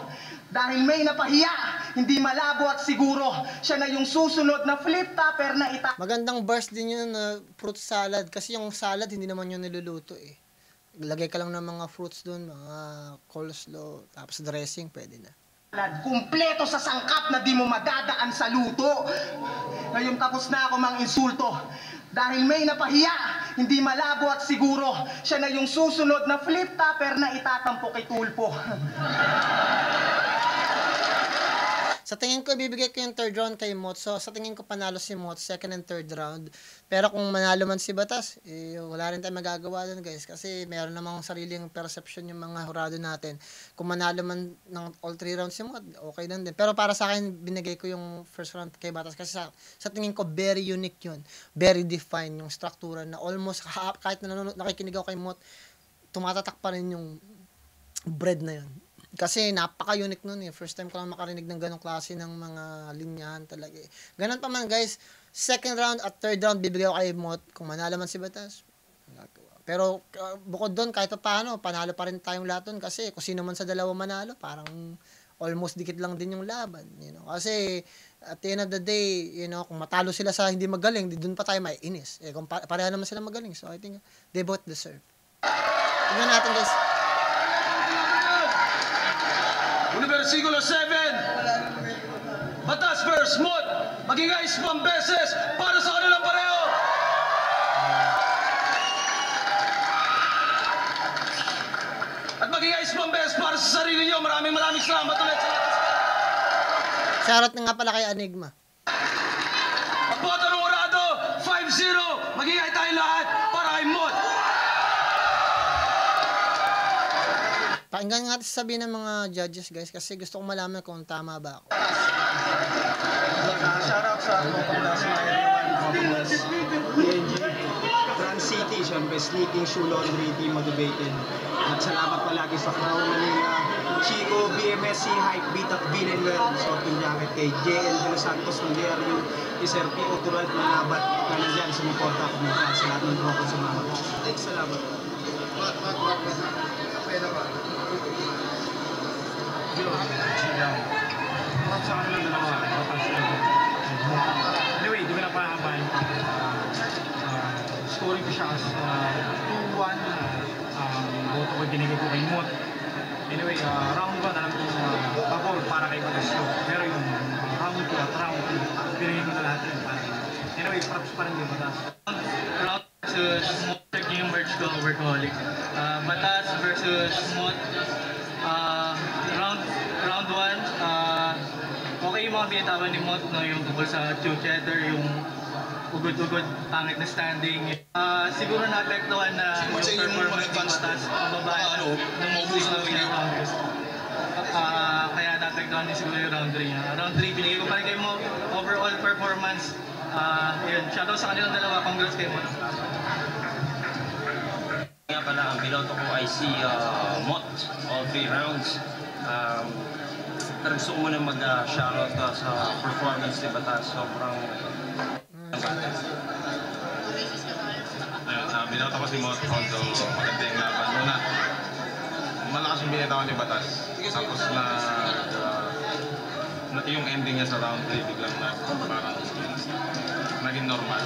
Dahil may napahiya, hindi malabo at siguro, siya na yung susunod na flip-topper na Magandang verse din yun na fruit salad. Kasi yung salad, hindi naman yun niluluto eh. Lagay ka lang ng mga fruits doon, mga coleslaw, tapos dressing, pwede na. Kumpleto sa sangkap na di mo madadaan sa luto. Ngayon tapos na ako mang insulto. Dahil may napahiya, hindi malabo at siguro, siya na yung susunod na flip-topper na itatampo kay Tulpo. Sa tingin ko, ibibigay ko yung third round kay Mot. So, sa tingin ko, panalo si Mot, second and third round. Pero kung manalo man si Batas, eh, wala rin tayong magagawa dun, guys. Kasi meron namang sariling perception yung mga hurado natin. Kung manalo man ng all 3 rounds si Mot, okay lang din. Pero para sa akin, binigay ko yung first round kay Batas. Kasi sa tingin ko, very unique yun. Very defined yung struktura na almost, kahit nakikinig ako kay Mot, tumatatak pa rin yung bread na yun. Kasi napaka-unique nun eh. First time ko lang makarinig ng ganong klase ng mga linyahan talaga eh. Ganon pa man guys, second round at third round bibigay ko kay Mot. Kung manalo man si Batas, pero bukod doon, kahit pa paano, panalo pa rin tayong lahat doon. Kasi kung sino man sa dalawa manalo, parang almost dikit lang din yung laban. You know? Kasi at the end of the day, you know, kung matalo sila sa hindi magaling, doon pa tayo may inis. Eh, kung pareha naman sila magaling. So I think they both deserve. Tingnan natin guys. Versikulo 7, Batas vs. Mot, maging ayos 1 beses para sa kanilang pareho. At maging ayos 1 beses para sa sarili nyo. Maraming salamat ulit sa lahat. Shoutout na nga pala kay Enigma. Pagboto ng Urado, 5-0, maging ay tayo lahat para kay Mot. Pakinggan nga natin sabihin ng mga judges guys kasi gusto kong malaman kung tama ba ako. Shoutout sa Panglas Mayan PNG, Trans City, syempre Sneaking Shoe Laundry, Team Motivated. At salamat palagi sa Crown Manila, Chico, BMSC, Hype Beat at Bilenwell, Sorting Jacket kay JL De Los Santos ng DRU, Sir P. Oturat na nabat na nandyan sa mga kontak mo sa lahat ng grupo sa mga. Thanks, salamat. Anyway, di ba na pahabain pa? Scoring ko siya as 2-1. Boto ko binigay ko kay Mot. Anyway, round 1, alam ko pabor para kay Batas yun. Pero yung round 2 at round 3, binigay ko na lahat yun. Anyway, props pa rin yung Batas. Round versus Mot, yung merge ko, workaholic. Batas versus Mot. Round 1, okay yung mga binitawan ni Mot, no, yung tungkol sa chew cheddar, yung ugod-ugod, pangit na standing. Siguro na-apektuhan na yung performance ni Batas, pababa ng maubusan ng rounders. Kaya na-apektuhan din siguro yung round 3 niya. Round 3, binigay ko pa rin kayo mo overall performance. Yun, shoutout sa kanilang dalawa, congrats kayo mo. Nga pala, ang piloto ko ay si Mot, all 3 rounds. Pero gusto ko muna mag-shoutout sa performance ni Batas. Sobrang Binoto ko si Mot, although maganda yung laban. Una, malakas yung binitawan ni Batas. Tapos yung ending niya sa round 3, biglang na parang naging normal.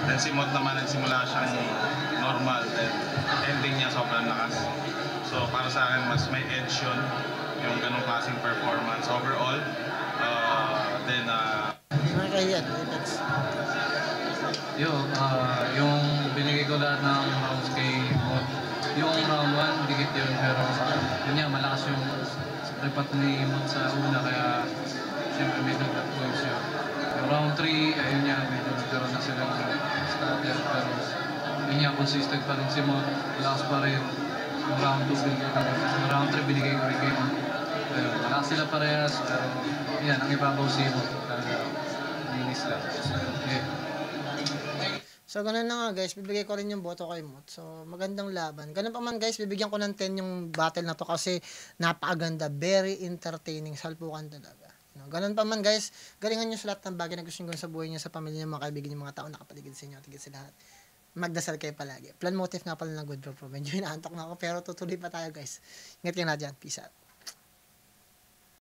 Then si Mot naman, nagsimula siyang normal. Then ending niya sobrang lakas. So para sa akin, mas may edge yun, yung ganong klaseng performance overall. Then, Nakakahiyan. That's... Yung binigay ko lahat ng rounds kay Mod. Yung round 1, dikit yun, pero yun nga, malakas yung repat ni Mod sa una, kaya siyempre may dagdag points yun. Yung round 3, ayun nga, medyo nagkaroon na sila ng starter, pero yun nga, consistent pa rin si Mod, lakas pa rin. Yung round 2, yung round 3, binigay ko rin kay Mod. Ayun, malakas sila parehas, pero yan, ang ibabaw si Mod, talaga, linis lang. Okay. So, ganun na nga guys, bibigay ko rin yung boto kay Mot. So, magandang laban. Ganun pa man guys, bibigyan ko ng 10 yung battle na to kasi napakaganda, very entertaining, salpukan talaga. No, ganun pa man guys, galingan nyo sa lahat ng bagay na gusto nyo gawin sa buhay nyo, sa pamilya nyo, mga kaibigan nyo, mga tao nakapaligid sa inyo, tigil sa lahat. Magdasal kayo palagi. Plan motive nga pala ng Good Bro Pro. Medyo inaantok na ako, pero tutuloy pa tayo guys. Ingat kayo na dyan. Peace out.